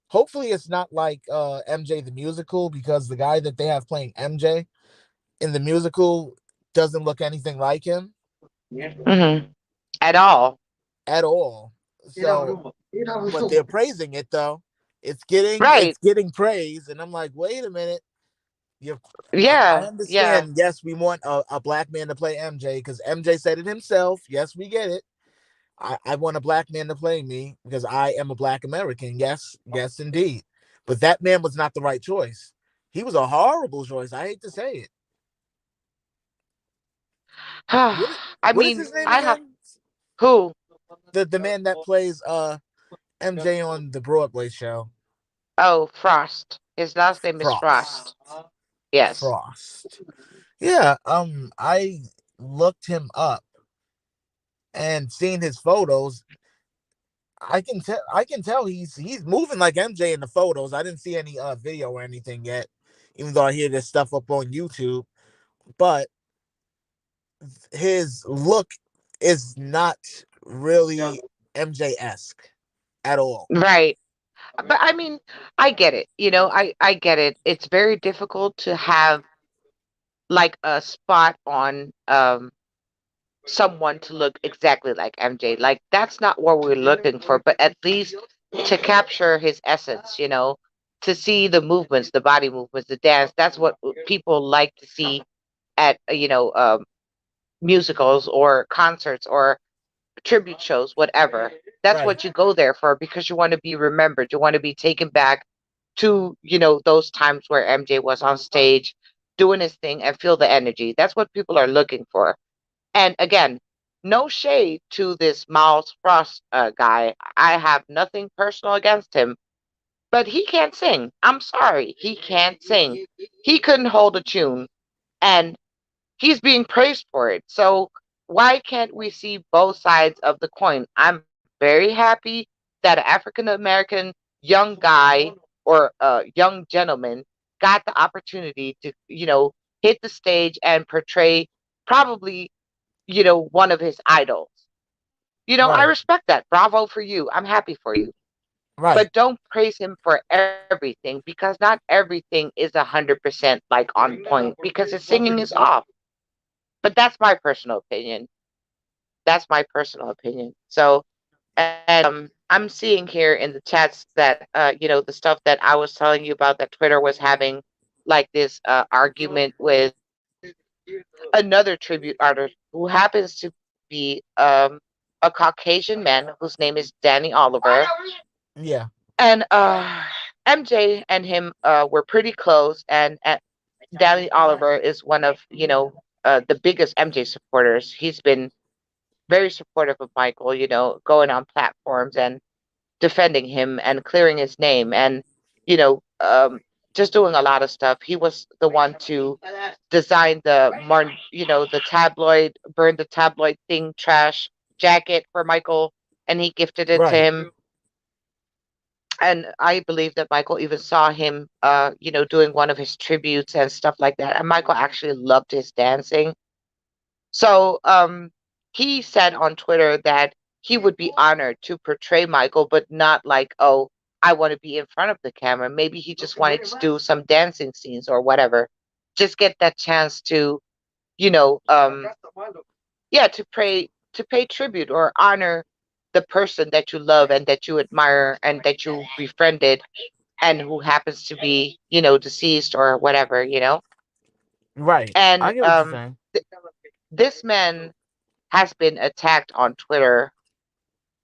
Hopefully, it's not like MJ the musical, because the guy that they have playing MJ in the musical doesn't look anything like him Hmm. At all. at all. So, but they're praising it though. Right. It's getting praise, and I'm like, wait a minute. You, I Yeah. Yeah. understand. Yes, we want a black man to play MJ because MJ said it himself. Yes, we get it. I want a black man to play me because I am a black American. Yes, yes, indeed. But that man was not the right choice. He was a horrible choice. I hate to say it. What I what is mean, his name I have again? who? The man that plays MJ on the Broadway show. Oh, Frost. His last name is Frost. Frost. Yes. Frost. Yeah, I looked him up and seen his photos. I can tell he's moving like MJ in the photos. I didn't see any video or anything yet, even though I hear this stuff up on YouTube. But his look is not really MJ-esque at all. Right. But I mean, I get it. I get it. It's very difficult to have like a spot on someone to look exactly like MJ. Like that's not what we're looking for, but at least to capture his essence, to see the movements, the body movements, the dance. That's what people like to see at musicals or concerts or tribute shows, whatever. That's Right, what you go there for because you want to be remembered. You want to be taken back to, those times where MJ was on stage doing his thing and feel the energy. That's what people are looking for. And again, no shade to this Miles Frost guy. I have nothing personal against him, but he can't sing. I'm sorry. He can't sing. He couldn't hold a tune. And he's being praised for it. So why can't we see both sides of the coin? I'm very happy that an African American young guy or a young gentleman got the opportunity to, hit the stage and portray probably, one of his idols. I right, respect that. Bravo for you. I'm happy for you. right, But don't praise him for everything because not everything is 100% like on point because his singing is off. But that's my personal opinion. That's my personal opinion. So, and I'm seeing here in the chats that the stuff that I was telling you about that Twitter was having like this argument with another tribute artist who happens to be a Caucasian man whose name is Danny Oliver, yeah, and MJ and him were pretty close, and Danny Oliver is one of the biggest MJ supporters. He's been very supportive of Michael, going on platforms and defending him and clearing his name and, you know, um, just doing a lot of stuff. He was the one to design the tabloid, burn the tabloid thing, trash jacket for Michael, and he gifted it to Right. him. And I believe that Michael even saw him, doing one of his tributes and stuff like that. And Michael actually loved his dancing. So he said on Twitter that he would be honored to portray Michael, but not like, oh, I want to be in front of the camera. Maybe he just wanted to do some dancing scenes or whatever. Just get that chance to, you know, um, yeah, to pay tribute or honor the person that you love and that you admire and that you befriended and who happens to be, deceased or whatever. Right. I And get what you're saying. this man has been attacked on Twitter,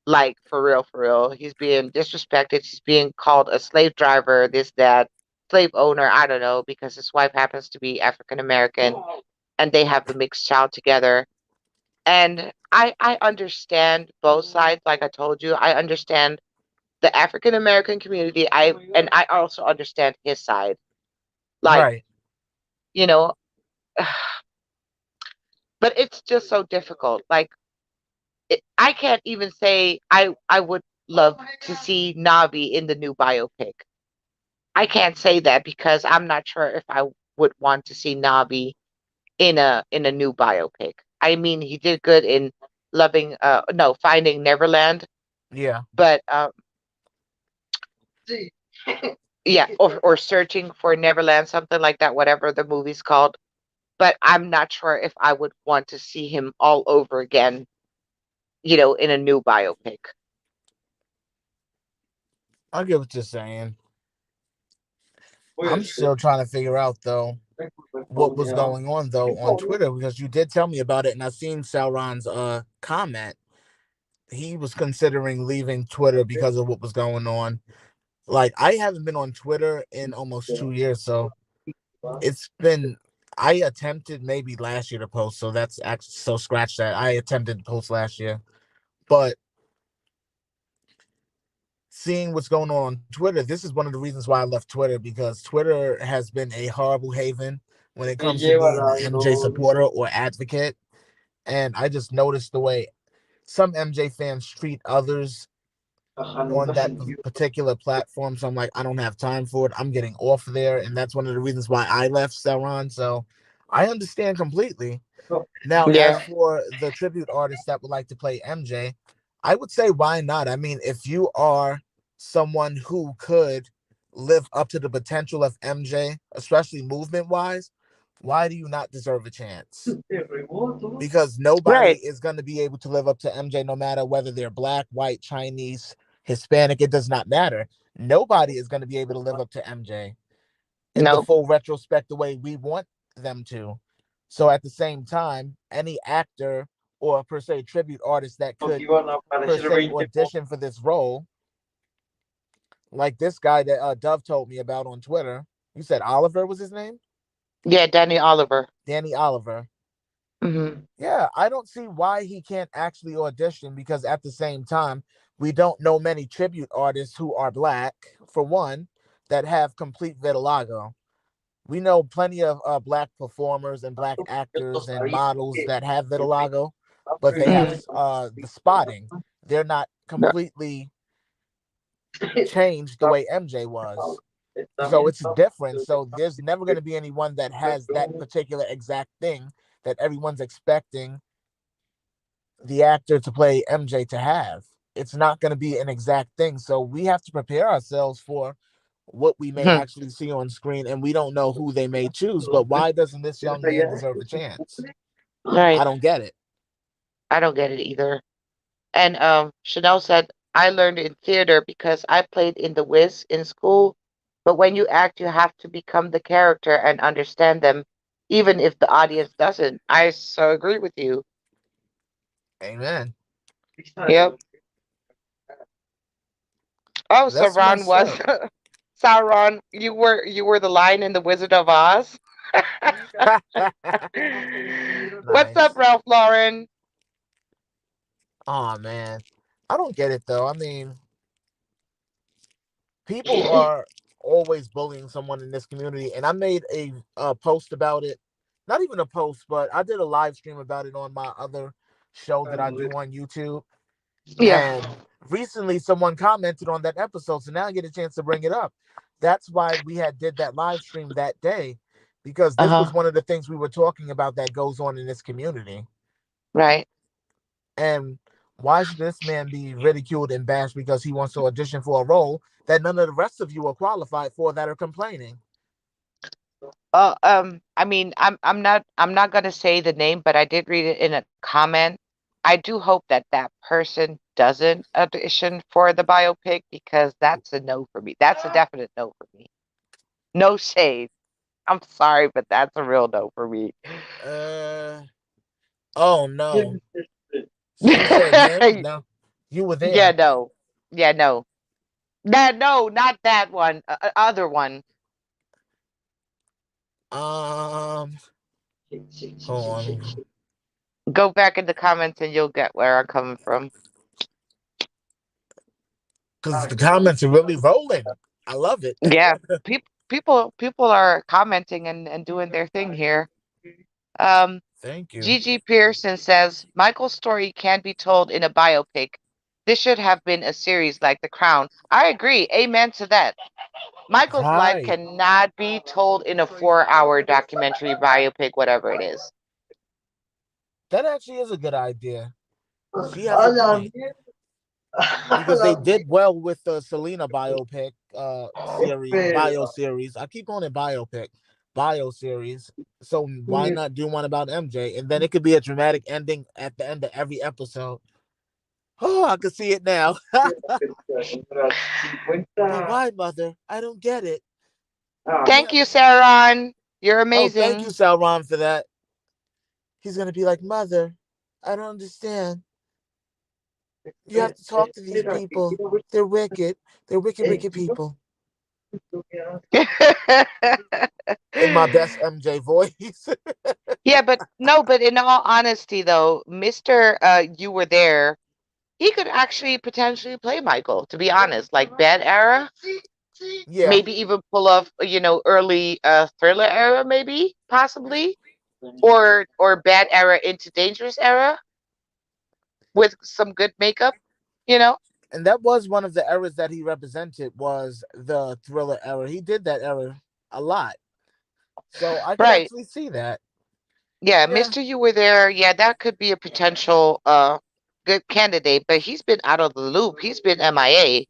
like for real, for real. He's being disrespected. He's being called a slave driver, this, that, slave owner. I don't know, because his wife happens to be African American and they have a mixed child together. And I understand both sides. Like I told you, I understand the African American community. I also understand his side. Like, Right. you know, but it's just so difficult. Like, I can't even say I would love to see Navi in the new biopic. I can't say that because I'm not sure if I would want to see Navi in a new biopic. I mean, he did good in Finding Neverland, Yeah. but yeah, or Searching for Neverland, something like that, whatever the movie's called. But I'm not sure if I would want to see him all over again, in a new biopic. I get what you're saying. I'm still trying to figure out though what was going on though on Twitter because you did tell me about it and I seen Sauron's comment. He was considering leaving Twitter because of what was going on. Like I haven't been on Twitter in almost 2 years, so it's been I attempted maybe last year to post, so that's actually so scratch that. I attempted to post last year. But seeing what's going on Twitter, this is one of the reasons why I left Twitter because Twitter has been a horrible haven when it comes to being an MJ supporter or advocate. And I just noticed the way some MJ fans treat others on that particular platform. So I'm like, I don't have time for it. I'm getting off there. And that's one of the reasons why I left Sauron. So I understand completely. Now, as Yeah. for the tribute artists that would like to play MJ, I would say why not? I mean, if you are someone who could live up to the potential of MJ, especially movement wise, why do you not deserve a chance? Because nobody Right. is going to be able to live up to MJ no matter whether they're black, white, Chinese, Hispanic, it does not matter. Nobody is going to be able to live up to MJ in the No. full retrospect the way we want them to. So at the same time, any actor or per se tribute artist that could per se audition for this role, like this guy that Dove told me about on Twitter, you said Oliver was his name? Yeah, Danny Oliver. Danny Oliver. Hmm. Yeah, I don't see why he can't actually audition because at the same time, we don't know many tribute artists who are black, for one, that have complete vitiligo. We know plenty of black performers and black actors and models that have vitiligo, but they have the spotting. They're not completely changed the way MJ was. So it's different. So there's never going to be anyone that has that particular exact thing that everyone's expecting the actor to play MJ to have. It's not going to be an exact thing. So we have to prepare ourselves for what we may Hmm. actually see on screen, and we don't know who they may choose. But why doesn't this young man deserve a chance? I Right. don't get it. I don't get it either. And Chanel said, I learned in theater because I played in the Wiz in school. But when you act, you have to become the character and understand them, even if the audience doesn't. I so agree with you. Amen. Yep. Oh, so That's Ron messed was up. Sauron. You were the lion in the Wizard of Oz. What's up, Nice. Ralph Lauren? Oh man, I don't get it though. I mean, people are always bullying someone in this community, and I made a post about it. Not even a post, but I did a live stream about it on my other show that I do on YouTube. Yeah. And recently, someone commented on that episode, so now I get a chance to bring it up. That's why we had did that live stream that day, because Uh this huh. was one of the things we were talking about that goes on in this community. Right. And why should this man be ridiculed and bashed because he wants to audition for a role that none of the rest of you are qualified for that are complaining? I mean, I'm not gonna say the name, but I did read it in a comment. I do hope that that person doesn't audition for the biopic because that's a no for me. That's a definite no for me. No shade. I'm sorry, but that's a real no for me. Uh oh no. She said him? No. You were Yeah, there. no. Yeah, no. That no, not that one. Other one. Um hold on. Go back in the comments and you'll get where I'm coming from. Because the comments are really rolling. I love it. Yeah, people are commenting and doing their thing here. Um, Thank you. Gigi Pearson says Michael's story can be told in a biopic. This should have been a series like The Crown. I agree. Amen to that. Michael's life Right. cannot be told in a 4 hour documentary, biopic, whatever it is. That actually is a good idea. She has a point. Because they did well with the Selena biopic series, bio series. I keep calling it biopic, bio series. So why not do one about MJ? And then it could be a dramatic ending at the end of every episode. Oh, I can see it now. But why, mother? I don't get it. Thank you, Saron. You're Oh, thank you, amazing. Sauron, for that. He's gonna be like, mother, I don't understand. You have to talk to these people. They're wicked. They're wicked, wicked people. In my best MJ voice. Yeah, but no, but in all honesty though, Mr. You were there, he could actually potentially play Michael, to be honest. Like Bad Era, Yeah, maybe even pull off, early Thriller era, maybe, possibly. Or Bad Era into Dangerous Era with some good makeup, you know? and that was one of the eras that he represented was the thriller era. He did that era a lot, so I could Right. actually see that. Yeah, Yeah. Mr. You were there. Yeah, that could be a potential good candidate, but he's been out of the loop. He's been MIA.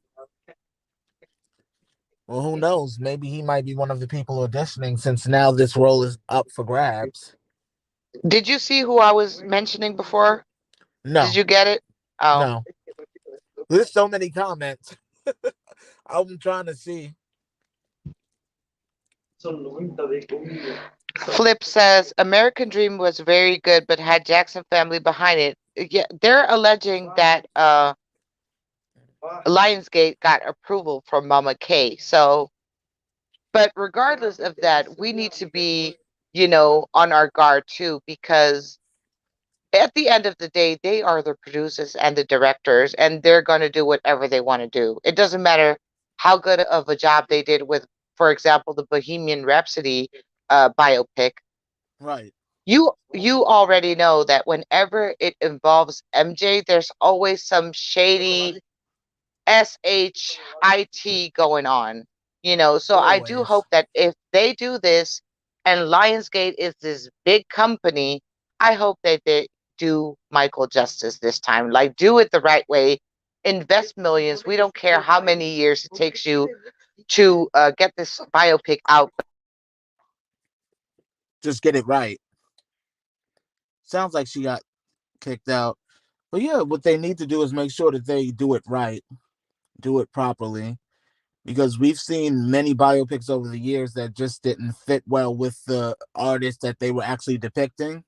Well, who knows? Maybe he might be one of the people auditioning since now this role is up for grabs. Did you see who I was mentioning before? Did No, you get it? Oh. no. There's so many comments. I'm trying to see. Flip says American Dream was very good, but had Jackson family behind it. Yeah, they're alleging that Lionsgate got approval from Mama K. So, but regardless of that, we need to be, on our guard too, because at the end of the day, they are the producers and the directors, and they're going to do whatever they want to do. It doesn't matter how good of a job they did with, for example, the Bohemian Rhapsody biopic. Right. You already know that whenever it involves MJ, there's always some shady SHIT going on. So I do Always. hope that if they do this and Lionsgate is this big company, I hope that they do Michael justice this time. Like, do it the right way. Invest millions. We don't care how many years it takes you to get this biopic out. Just get it right. Sounds like she got kicked out. But yeah, what they need to do is make sure that they do it right, do it properly. Because we've seen many biopics over the years that just didn't fit well with the artist that they were actually depicting.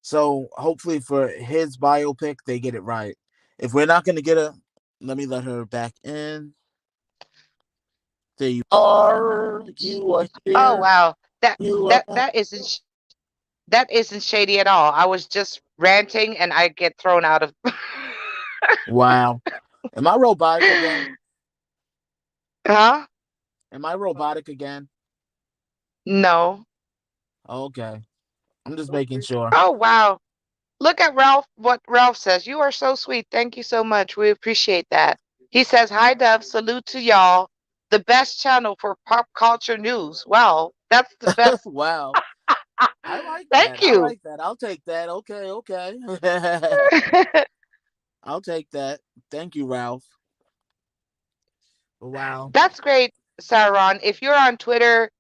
So hopefully for his biopic, they get it right. If we're not going to get a, let me let her back in. There you are. You are Oh here. wow. that You that that isn't that isn't shady at all. I was just ranting, and I get thrown out of. wow. Am I robotic again? Huh? Am I robotic again? No. Okay. I'm just making sure. Oh wow. Look at Ralph. What Ralph says. You are so sweet. Thank you so much. We appreciate that. He says, "Hi, Dove. Salute to y'all. The best channel for pop culture news." Well, that's the best. Wow. I like that. Thank I you. like that. I'll take that. Okay, okay. I'll take that. Thank you, Ralph. Wow. That's great, Saron. If you're on Twitter,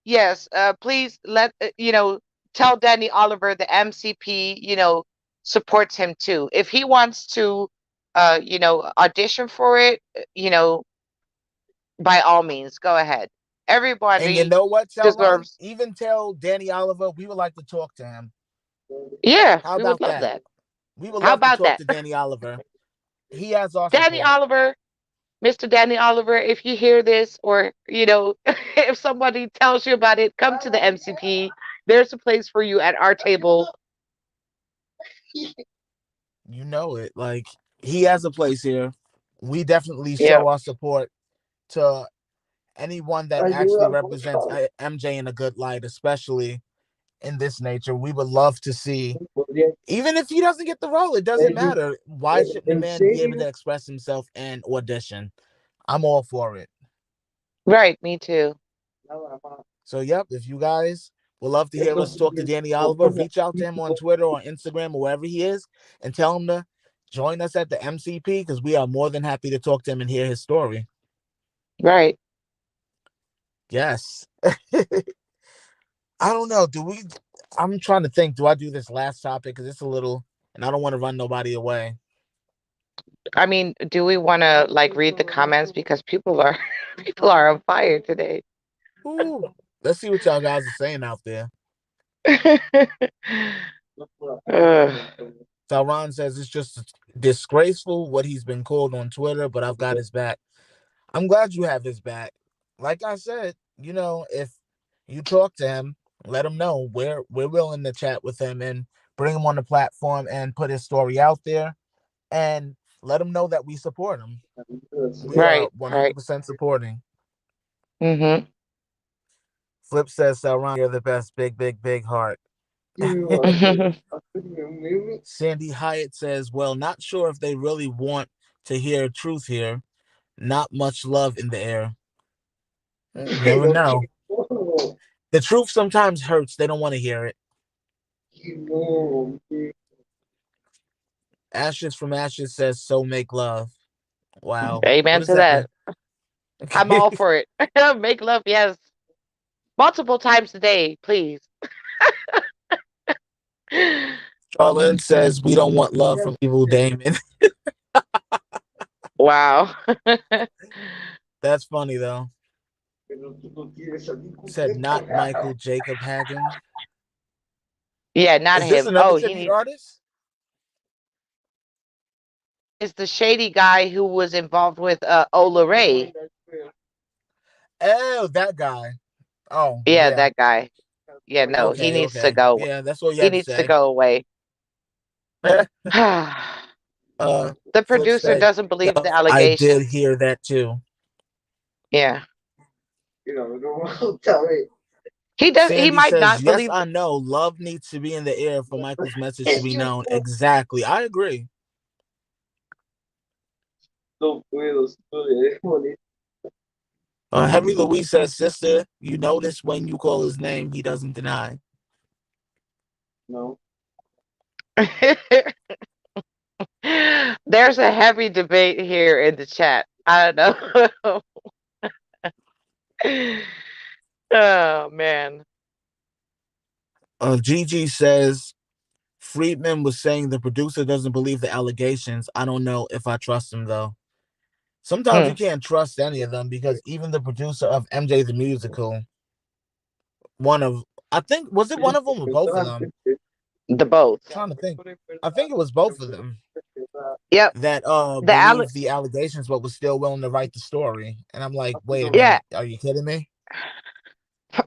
yes, please let tell Danny Oliver the MCP, supports him too. If he wants to, audition for it, by all means, go ahead. And you Everybody know what, Telron? deserves. Even tell Danny Oliver we would like to talk to him. Yeah, How we would about love that? that. We would How love to about talk that? to Danny Oliver. He has our Danny support. Oliver, Mr. Danny Oliver, if you hear this, or if somebody tells you about it, come to the MCP. There's a place for you at our table. You know it. Like, he has a place here. We definitely Yeah. show our support to anyone that actually represents MJ in a good light, especially in this nature. We would love to see, even if he doesn't get the role, it doesn't matter. Why shouldn't the man be able to express himself and audition? I'm all for it. Right, me too. So, yep, if you guys would love to hear us talk to Danny Oliver, reach out to him on Twitter or Instagram or wherever he is and tell him to join us at the MCP because we are more than happy to talk to him and hear his story. Right. Yes. I don't know. I'm trying to think. Do I do this last topic? Because it's a little, and I don't want to run nobody away. I mean, do we want to read the comments because people are people are on fire today. Ooh. Let's see what y'all guys are saying out there. Ugh. Talron says it's just disgraceful what he's been called on Twitter, but I've got his back. I'm glad you have his back. Like I said, if you talk to him, let him know we're willing to chat with him and bring him on the platform and put his story out there and let him know that we support him. We are Right, right. 100% supporting. Mhm. Flip says, Salron, you're the best. Big, big, big heart. Sandy Hyatt says, well, not sure if they really want to hear truth here. Not much love in the air. You never know. The truth sometimes hurts. They don't want to hear it. Ashes from Ashes says, so make love. Wow. What Amen does to that mean? that. I'm all for it. Make love, yes. Multiple times a day, please. Charlene says, we don't want love from evil Damon. Wow. That's funny, though. Said, not Michael Jacob Hagen. Yeah, not Is this him. another Oh, he tribute needs artist? is the shady guy who was involved with Ola Ray. Oh, that guy. Oh, Yeah, yeah. that guy. Yeah, no, he Okay, needs to okay. go. Yeah, that's what you He had to needs to say. go away. The Flip producer said, doesn't believe the I did allegations. hear that too. Yeah. He does he Sandy might says, not yes, believe I know. Love needs to be in the air for Michael's message to be known. Exactly. I agree. Henry Louise says, sister, you notice when you call his name, he doesn't deny. There's a heavy debate here in the chat. I don't know. Oh man. Gigi says, Friedman was saying the producer doesn't believe the allegations. I don't know if I trust him, though. Sometimes you Hmm. can't trust any of them because even the producer of MJ the Musical, one of, I think, was it one of them or both of them? The both. I'm trying to think. I think it was both of them Yep. that The believed the allegations but was still willing to write the story. And I'm like, wait a yeah. minute, are you kidding me?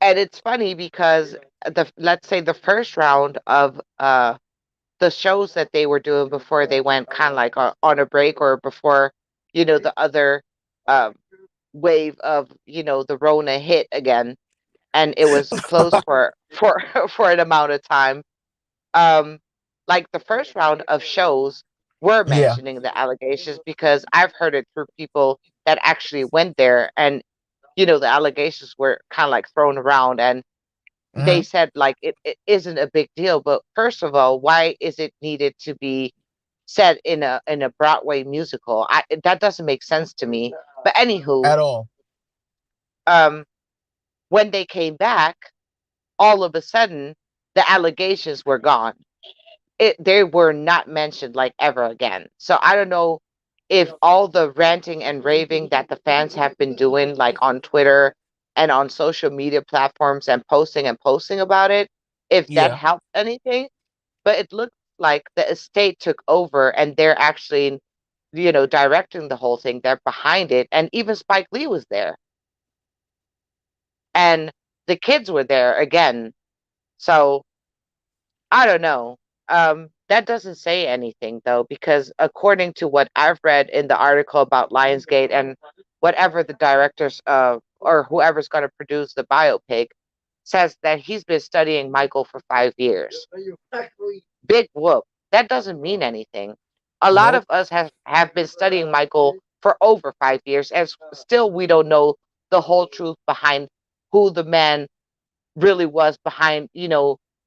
And it's funny because the let's say the first round of the shows that they were doing before they went kind of like on a break, or before the other um, wave of the Rona hit again, and it was closed for for an amount of time. Um, like the first round of shows were Yeah. mentioning the allegations, because I've heard it through people that actually went there, and the allegations were kind of like thrown around, and they Hmm. said like it isn't a big deal. But first of all, why is it needed to be said in a Broadway musical? That doesn't make sense to me. But anywho, At all. um, when they came back, all of a sudden the allegations were gone. They were not mentioned like ever again. So I don't know if all the ranting and raving that the fans have been doing, like on Twitter and on social media platforms, and posting about it, if that Yeah. helped anything. But it looked like the estate took over, and they're actually, directing the whole thing. They're behind it. And even Spike Lee was there, and the kids were there again. So I don't know. That doesn't say anything though, because according to what I've read in the article about Lionsgate, and whatever the directors or whoever's going to produce the biopic says, that he's been studying Michael for 5 years. Big whoop. That doesn't mean anything. A lot Nope. of us have been studying Michael for over 5 years, and still we don't know the whole truth behind who the man really was behind,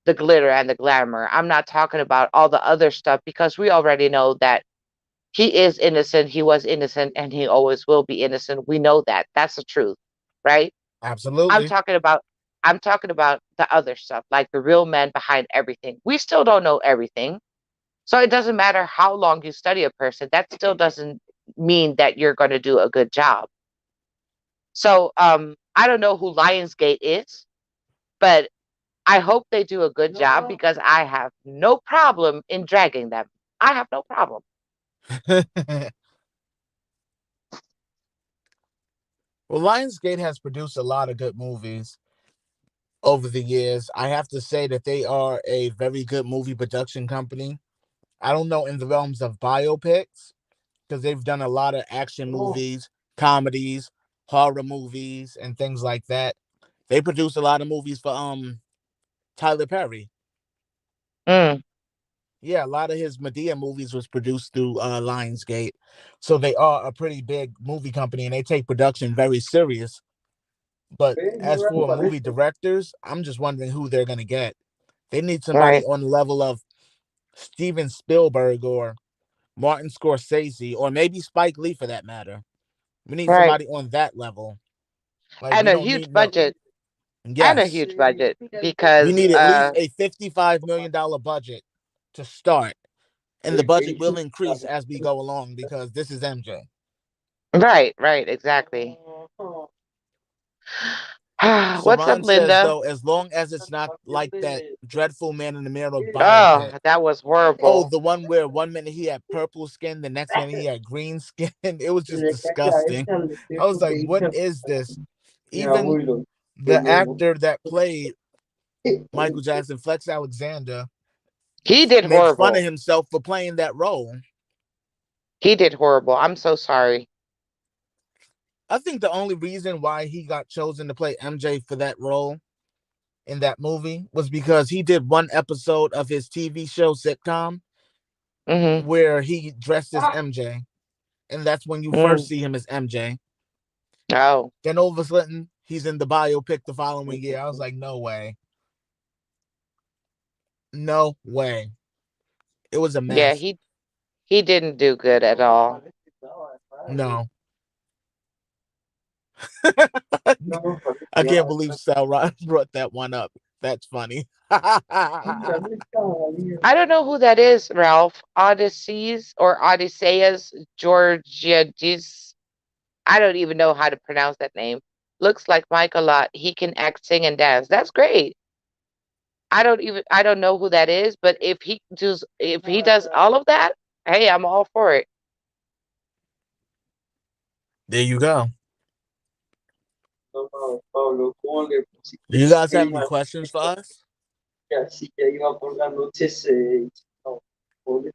the glitter and the glamour. I'm not talking about all the other stuff, because we already know that he is innocent, he was innocent, and he always will be innocent. We know that. That's the truth, right? I'm Absolutely. talking about I'm talking about the other stuff, like the real man behind everything. We still don't know everything. So it doesn't matter how long you study a person, that still doesn't mean that you're going to do a good job. So I don't know who Lionsgate is, but I hope they do a good job, because I have no problem in dragging them. I have no problem. Well, Lionsgate has produced a lot of good movies over the years. I have to say that they are a very good movie production company. I don't know in the realms of biopics, because they've done a lot of action movies, comedies, horror movies, and things like that. They produced a lot of movies for Tyler Perry. Mm, Yeah, a lot of his Medea movies was produced through Lionsgate. So they are a pretty big movie company, and they take production very serious. But as for movie directors, I'm just wondering who they're gonna get. They need somebody right, on the level of Steven Spielberg or Martin Scorsese, or maybe Spike Lee for that matter. We need right. somebody on that level. Like And we a don't huge need no. budget. And a Yes, huge budget, we because need at least a $55 million budget to start, and the budget will increase as we go along because this is MJ. right, right, exactly. What's up, Saran says Linda? though, as long as it's not like that dreadful Man in the Mirror biopic. Oh, that was Oh, horrible. the one where one minute he had purple skin, the next minute he had green skin. It was just disgusting. I was like, what is this? Even the actor that played Michael Jackson, Flex Alexander, He did makes fun of horrible. himself for playing that role. He did horrible. I'm so sorry. I think the only reason why he got chosen to play MJ for that role in that movie was because he did one episode of his TV show sitcom Mm-hmm. where he dressed as MJ, and that's when you first Mm. see him as MJ. Oh, Then all of a sudden, he's in the biopic the following year. I was like, no way. No way. It was a yeah, mess. he didn't do good at all. No. I can't believe Sal brought that one up. That's funny. I don't know who that is, Ralph. Odysseus or Odysseus Georgiadis. I don't even know how to pronounce that name. Looks like Mike a lot. He can act, sing, and dance. That's great. I don't know who that is, but if he does all of that, hey, I'm all for it. There you go. No, Pablo, ¿cómo le Do you pusiste guys que have any iba, questions for us? que así que iba por la noche 6? No, ¿cómo le-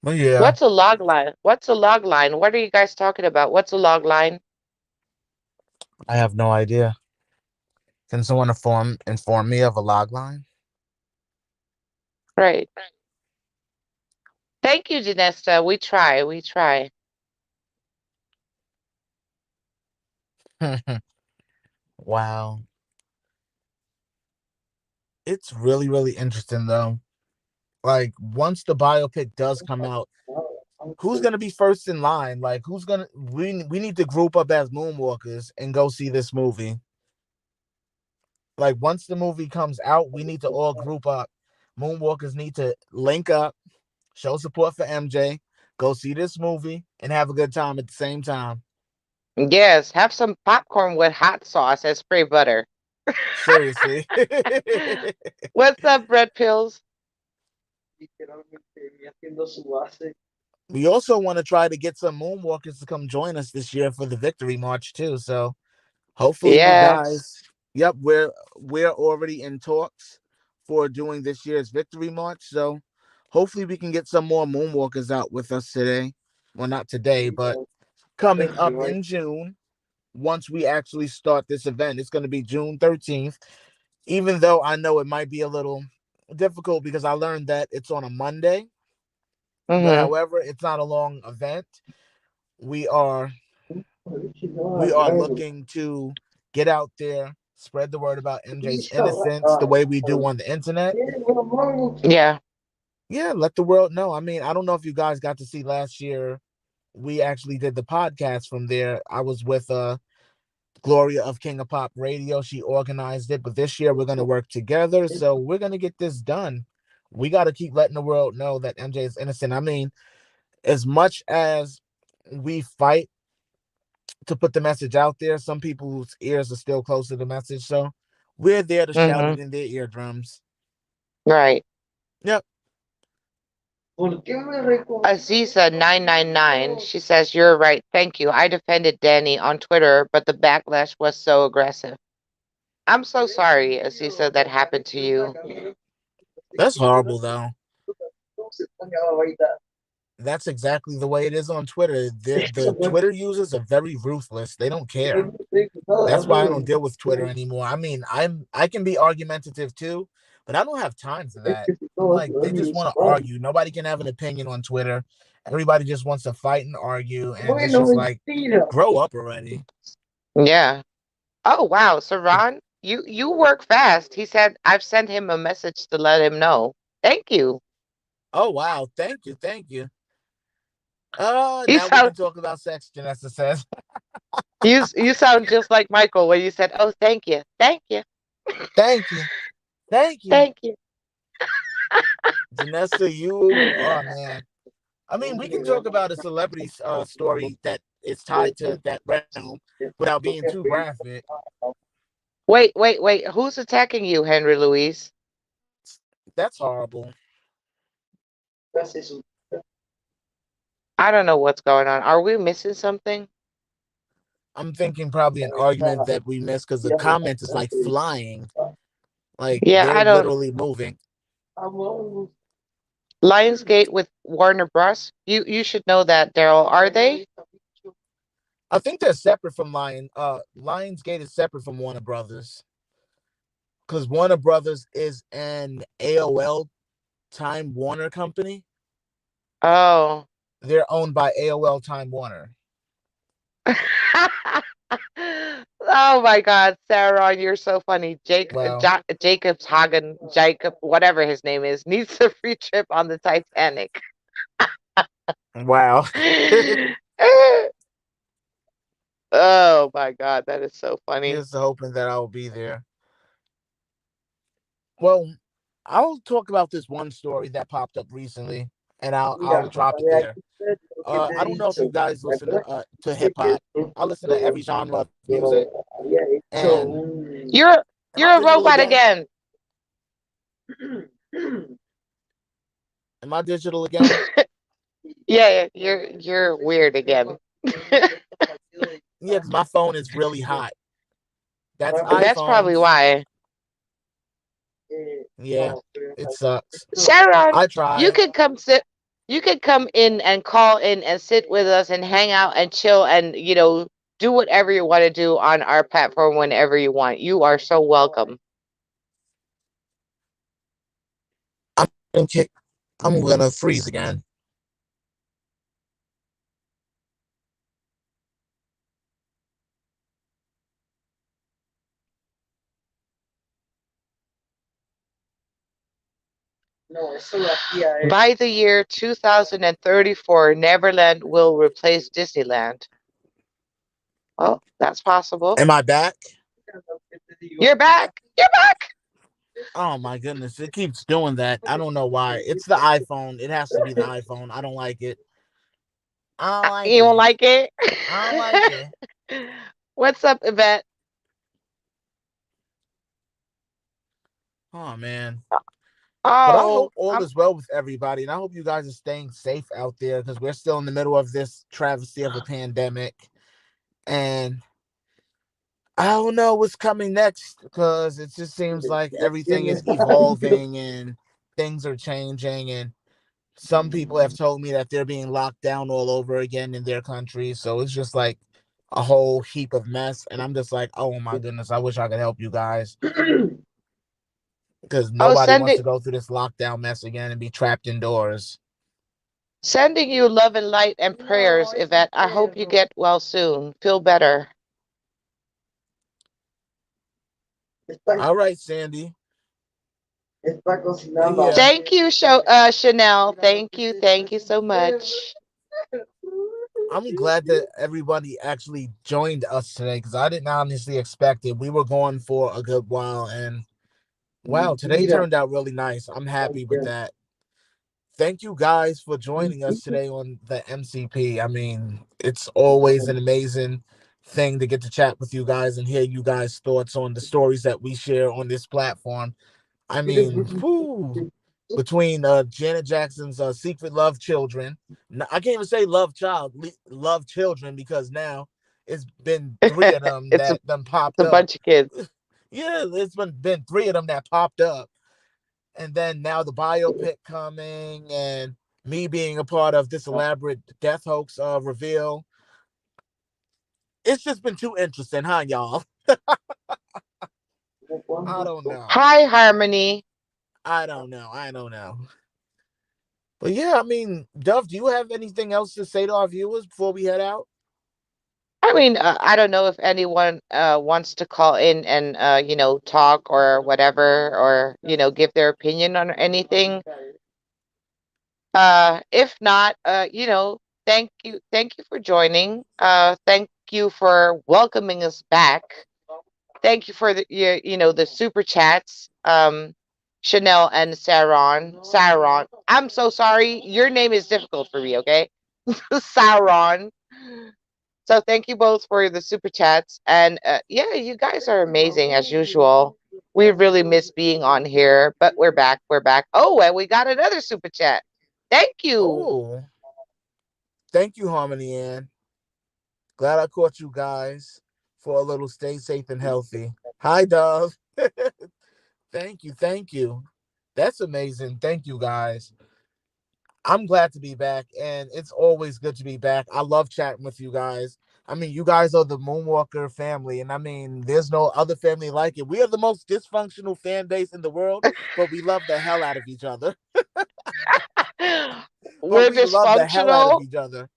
Well, yeah, What's a log line? What's a log line? What are you guys talking about? What's a log line? I have no idea. Can someone inform me of a log line? Right. Thank you, Janesta. We try. We try. Wow, it's really really interesting though. Like once the biopic does come out, who's gonna be first in line? Like who's gonna we need to group up as Moonwalkers and go see this movie. Like once the movie comes out, we need to all group up. Moonwalkers need to link up, show support for MJ, go see this movie, and have a good time at the same time. Yes, have some popcorn with hot sauce and spray butter. Seriously. What's up, Red Pills? literalmente haciendo su base? We also want to try to get some Moonwalkers to come join us this year for the Victory March too. So hopefully you Yes. guys, yep, we're already in talks for doing this year's Victory March. So hopefully we can get some more Moonwalkers out with us today. Well, not today, but coming up in June. Once we actually start this event, it's going to be June 13th. Even though I know it might be a little difficult because I learned that it's on a Monday, but Mm-hmm. however, it's not a long event. We are we are looking to get out there, spread the word about MJ's innocence the way we do on the internet. Yeah. Yeah, let the world know. I mean, I don't know if you guys got to see last year. We actually did the podcast from there. I was with Gloria of King of Pop Radio. She organized it, but this year we're going to work together. So we're going to get this done. We got to keep letting the world know that MJ is innocent. I mean, as much as we fight to put the message out there, some people's ears are still close to the message. So we're there to shout Mm-hmm. it in their eardrums. Right. Yep. Aziza999. She says, "You're right. Thank you. I defended Danny on Twitter, but the backlash was so aggressive. I'm so sorry, Aziza, that happened to you. That's horrible, though. That's exactly the way it is on Twitter. The Twitter users are very ruthless. They don't care. That's why I don't deal with Twitter anymore. I mean, I can be argumentative too, but I don't have time for that. I'm like, they just want to argue. Nobody can have an opinion on Twitter. Everybody just wants to fight and argue, and it's just like, grow up already. Yeah. Oh, wow. So, Ron, you work fast. He said, I've sent him a message to let him know. Thank you. Oh wow, thank you, thank you. You Now we sound can talk about sex, Janessa says. you sound just like Michael when you said, "Oh, thank you, thank you, Thank you, thank you, thank you." Janessa. You, oh man. I mean, we can talk about a celebrity story that is tied to that realm without being too graphic. Wait, wait, wait. Who's attacking you, Henry Louise? That's horrible. I don't know what's going on. Are we missing something? I'm thinking probably an argument that we missed because the comment is like flying, like Yeah, they're I don't. literally moving. Lionsgate with Warner Bros. You should know that, Daryl. Are they? I think they're separate from Lionsgate is separate from Warner Brothers because Warner Brothers is an AOL Time Warner company. Oh. They're owned by AOL Time Warner. Oh my God, Sarah, you're so funny. Well, Jacob's Hagen, Jacob, whatever his name is, needs a free trip on the Titanic. wow. Oh my God, that is so funny. Here's hoping that I will be there. Well, I'll talk about this one story that popped up recently, and I'll drop it there. I don't know if you guys listen to hip hop. I listen to every genre of music. And You're am I you're a digital robot again? again. Am I digital again? Yeah, you're weird again. Yeah, because my phone is really hot. That's That's probably iPhones. why. Yeah, it sucks. Sharon, I you tried. could come sit. You could come in and call in and sit with us and hang out and chill and do whatever you want to do on our platform whenever you want. You are so welcome. I'm kick. I'm gonna freeze again. By the year 2034, Neverland will replace Disneyland. Well, that's possible. Am I back? You're back. You're back. Oh my goodness, it keeps doing that. I don't know why. It's the iPhone. It has to be the iPhone. I don't like it. I don't like You don't it. like it? I don't like it. What's up, Yvette? Oh man. But I hope Oh, all is well with everybody, and I hope you guys are staying safe out there because we're still in the middle of this travesty of a pandemic, and I don't know what's coming next because it just seems like everything is evolving and things are changing, and some people have told me that they're being locked down all over again in their country, so it's just like a whole heap of mess, and I'm just like, oh my goodness, I wish I could help you guys because oh, nobody wants to go through this lockdown mess again and be trapped indoors. sending you love and light and prayers, Yvette. I hope you get well soon. Feel better. All right, Sandy. Yeah, Thank you, Chanel. Thank you so much. I'm glad that everybody actually joined us today because I didn't honestly expect it. We were going for a good while, and wow, today turned out really nice. I'm happy with that. Thank you guys for joining us today on the MCP. I mean, it's always an amazing thing to get to chat with you guys and hear you guys' thoughts on the stories that we share on this platform. I mean, whew, between Janet Jackson's Secret Love Children, I can't even say Love Child, Love Children, because now it's been three of them it's that done it's popped a up. bunch of kids. Yeah, it's been three of them that popped up, and then now the biopic coming, and me being a part of this elaborate death hoax reveal. It's just been too interesting, huh, y'all? I don't know. Hi, Harmony. I don't know. I don't know. But yeah, I mean, Dove, do you have anything else to say to our viewers before we head out? I mean, I don't know if anyone wants to call in and talk or whatever, or give their opinion on anything. If not, thank you for joining. Thank you for welcoming us back. Thank you for the super chats. Chanel and Saron. I'm so sorry. Your name is difficult for me. Okay, Saron. So thank you both for the super chats, and yeah, you guys are amazing as usual. We really miss being on here, but we're back. We're back. Oh, and we got another super chat. Thank you. Oh, thank you, Harmony Ann. Glad I caught you guys for a little stay safe and healthy. Hi, Dove. Thank you. Thank you. That's amazing. Thank you, guys. I'm glad to be back, and it's always good to be back. I love chatting with you guys. I mean, you guys are the Moonwalker family, and I mean, there's no other family like it. We are the most dysfunctional fan base in the world, but we love the hell out of each other. But We're we love the hell out of dysfunctional. each other,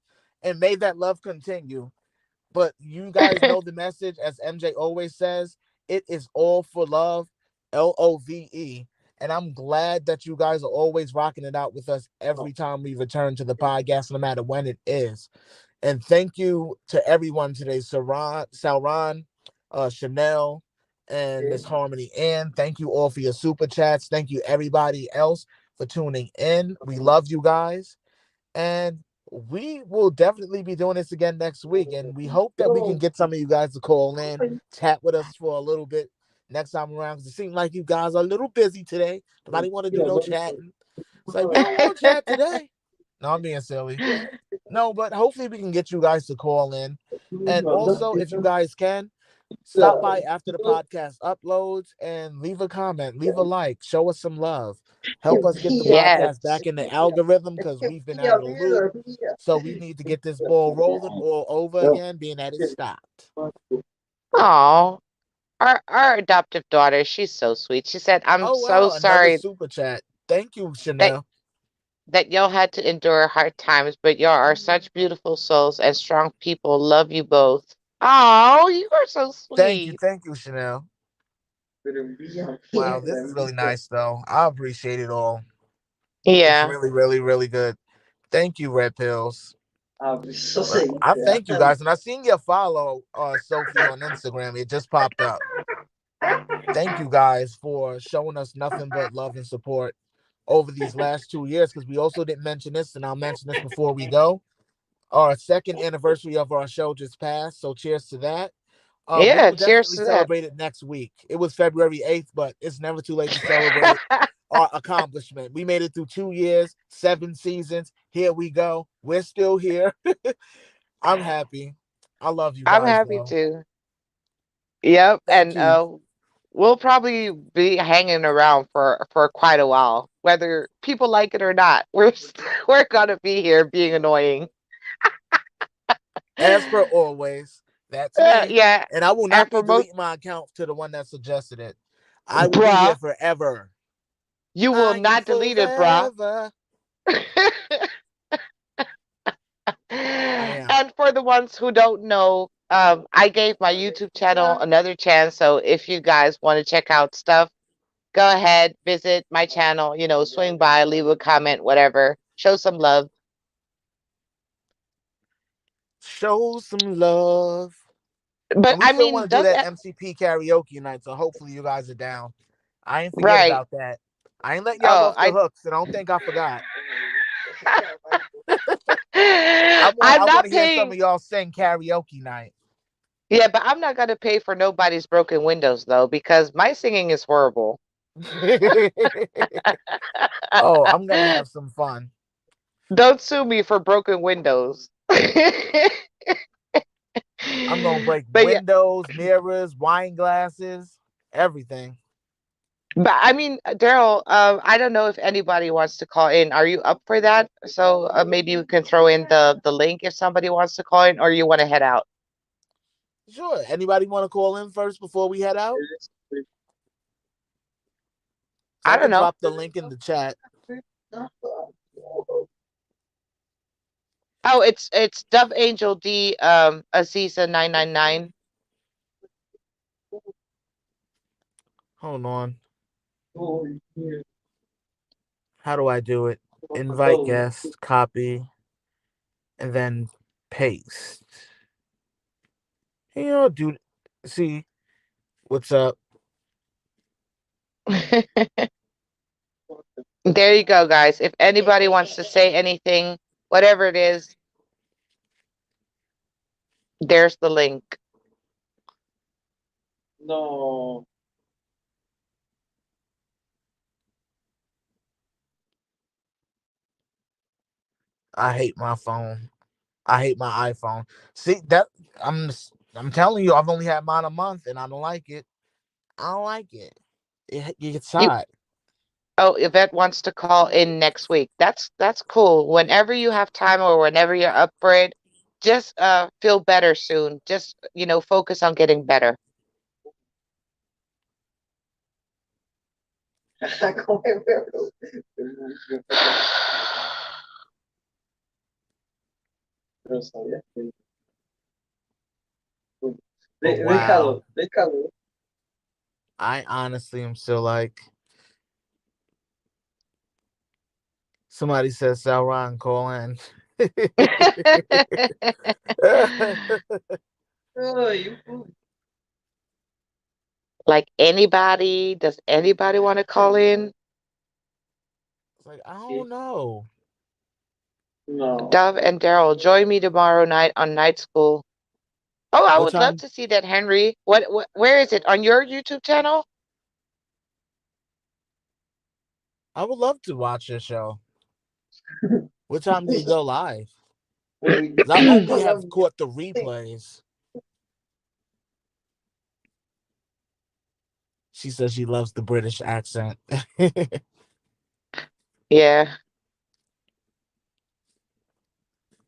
and may that love continue. But you guys know the message, as MJ always says, it is all for love, LOVE. And I'm glad that you guys are always rocking it out with us every time we return to the podcast, no matter when it is. And thank you to everyone today, Sauron, Chanel, and Miss Harmony Ann. Thank you all for your super chats. Thank you everybody else for tuning in. We love you guys. And we will definitely be doing this again next week. And we hope that we can get some of you guys to call in, chat with us for a little bit next time around. Because it seems like you guys are a little busy today. Nobody want to do no chatting. It's like, we don't want to chat today. No, I'm being silly. No, but hopefully we can get you guys to call in. And also, if you Yeah. guys can, stop by after the podcast uploads and leave a comment, leave a like, show us some love. Help us get the podcast Yes. back in the algorithm because we've been out of the loop. So we need to get this ball rolling all over again, being that it stopped. Oh, our adoptive daughter, she's so sweet. She said, "I'm Oh so wow, another sorry super chat. Thank you, that Chanel. y'all had to endure hard times, but y'all are such beautiful souls and strong people. Love you both." Oh, you are so sweet. Thank you, Chanel. Wow, this is really nice though. I appreciate it all. It's Yeah. really, really, really good. Thank you, Red Pills. Well, Sei. I thank you guys, and I seen your follow, Sophie, on Instagram. It just popped up. Thank you guys for showing us nothing but love and support over these last 2 years. Because we also didn't mention this, and I'll mention this before we go. Our second anniversary of our show just passed, so cheers to that. We Yeah, will cheers definitely to that. celebrate it next week. It was February 8th, but it's never too late to celebrate our accomplishment. We made it through 2 years, 7 seasons. Here we go. We're still here. I'm happy. I love you I'm guys, happy though. too. Yep, Thank and you. we'll probably be hanging around for quite a while, whether people like it or not. We're gonna be here being annoying. As per always, that's me. Yeah, And I will and not be for most, deleting my account to the one that suggested it. I will be here bruh, forever. you will I am not delete it, bruh. forever. I am. And for the ones who don't know, I gave my YouTube channel another chance. So if you guys want to check out stuff, go ahead, visit my channel, swing by, leave a comment, whatever. Show some love. Show some love. But And we I still mean, want to do that MCP karaoke night, so hopefully you guys are down. I ain't forget right. about that. I ain't letting y'all Oh, off the hook, so don't think I forgot. I I'm want not to hear some paying. of y'all sing karaoke night. Yeah, but I'm not gonna pay for nobody's broken windows though, because my singing is horrible. Oh, I'm gonna have some fun. Don't sue me for broken windows. I'm gonna break But yeah, windows, mirrors, wine glasses, everything. but I mean, Daryl, I don't know if anybody wants to call in. Are you up for that? So maybe we can throw in the link if somebody wants to call in, or you want to head out. Sure. Anybody want to call in first before we head out? So I I don't could know. drop the link in the chat. Oh, it's Dove Angel D Aziza 999. Hold on. How do I do it? Invite guest, copy, and then paste. Dude. See what's up? There you go, guys. If anybody wants to say anything, whatever it is, there's the link. No. I hate my phone. I hate my iPhone. See that I'm telling you, I've only had mine a month and I don't like it. I don't like it. It gets You hot. Oh, Yvette wants to call in next week. That's cool. Whenever you have time or whenever you're up for it, just feel better soon. Just, focus on getting better. Come è vero. Però sai, But wow. Recalo, recalo. I honestly am still like somebody says Sauron call in. Oh, you Like anybody, does anybody want to call in? It's like I don't know. no. Dove and Daryl, join me tomorrow night on Night School. Oh, I What would love time? to see that, Henry. Where is it? On your YouTube channel? I would love to watch your show. What time do you go live? 'Cause I only have caught the replays. She says she loves the British accent. Yeah.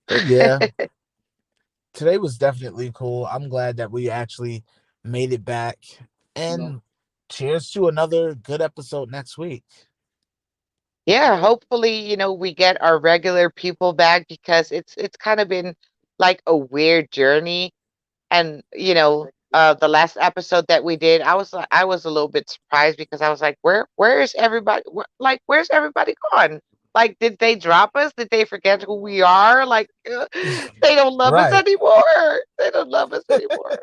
But yeah, today was definitely cool. I'm glad that we actually made it back. And cheers to another good episode next week. Yeah, hopefully, we get our regular people back because it's kind of been like a weird journey. And the last episode that we did, I was a little bit surprised because I was like, where is everybody? Where's everybody gone? Like, did they drop us? Did they forget who we are? Like, they don't love us Right. anymore. They don't love us anymore.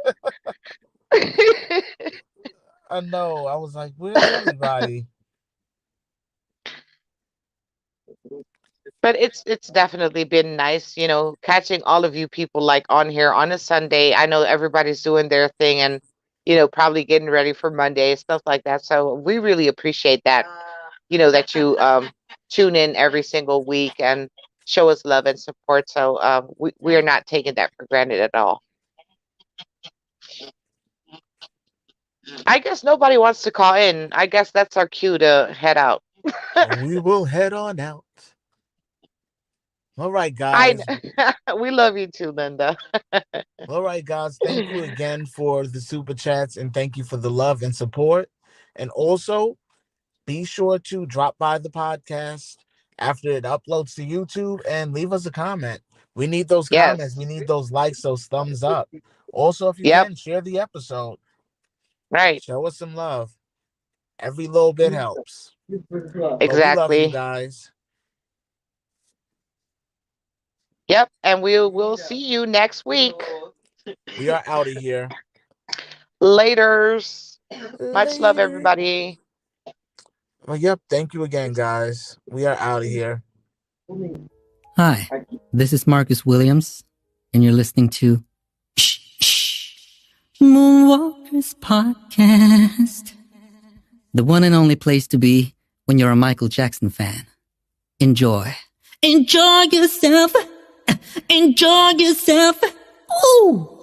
I know. I was like, where's everybody? But it's definitely been nice, catching all of you people like on here on a Sunday. I know everybody's doing their thing and probably getting ready for Monday, stuff like that. So we really appreciate that, that you tune in every single week and show us love and support. So we are not taking that for granted at all. I guess nobody wants to call in. I guess that's our cue to head out. We will head on out. All right, I guys. we love you too, Linda. All right, guys. Thank you again for the super chats and thank you for the love and support. And also, be sure to drop by the podcast after it uploads to YouTube and leave us a comment. We need those comments. Yes. We need those likes, those thumbs up. Also, if you Yep. can, share the episode. Right. Show us some love. Every little bit helps. But we love you Exactly. guys. Yep. And we'll see you next week. We are out of here. Laters. Much love, Later. everybody. Well, yep. Thank you again, guys. We are out of here. Hi, this is Marcus Williams, and you're listening to Moonwalkers Podcast. The one and only place to be when you're a Michael Jackson fan. Enjoy. Enjoy yourself. Enjoy yourself. Ooh.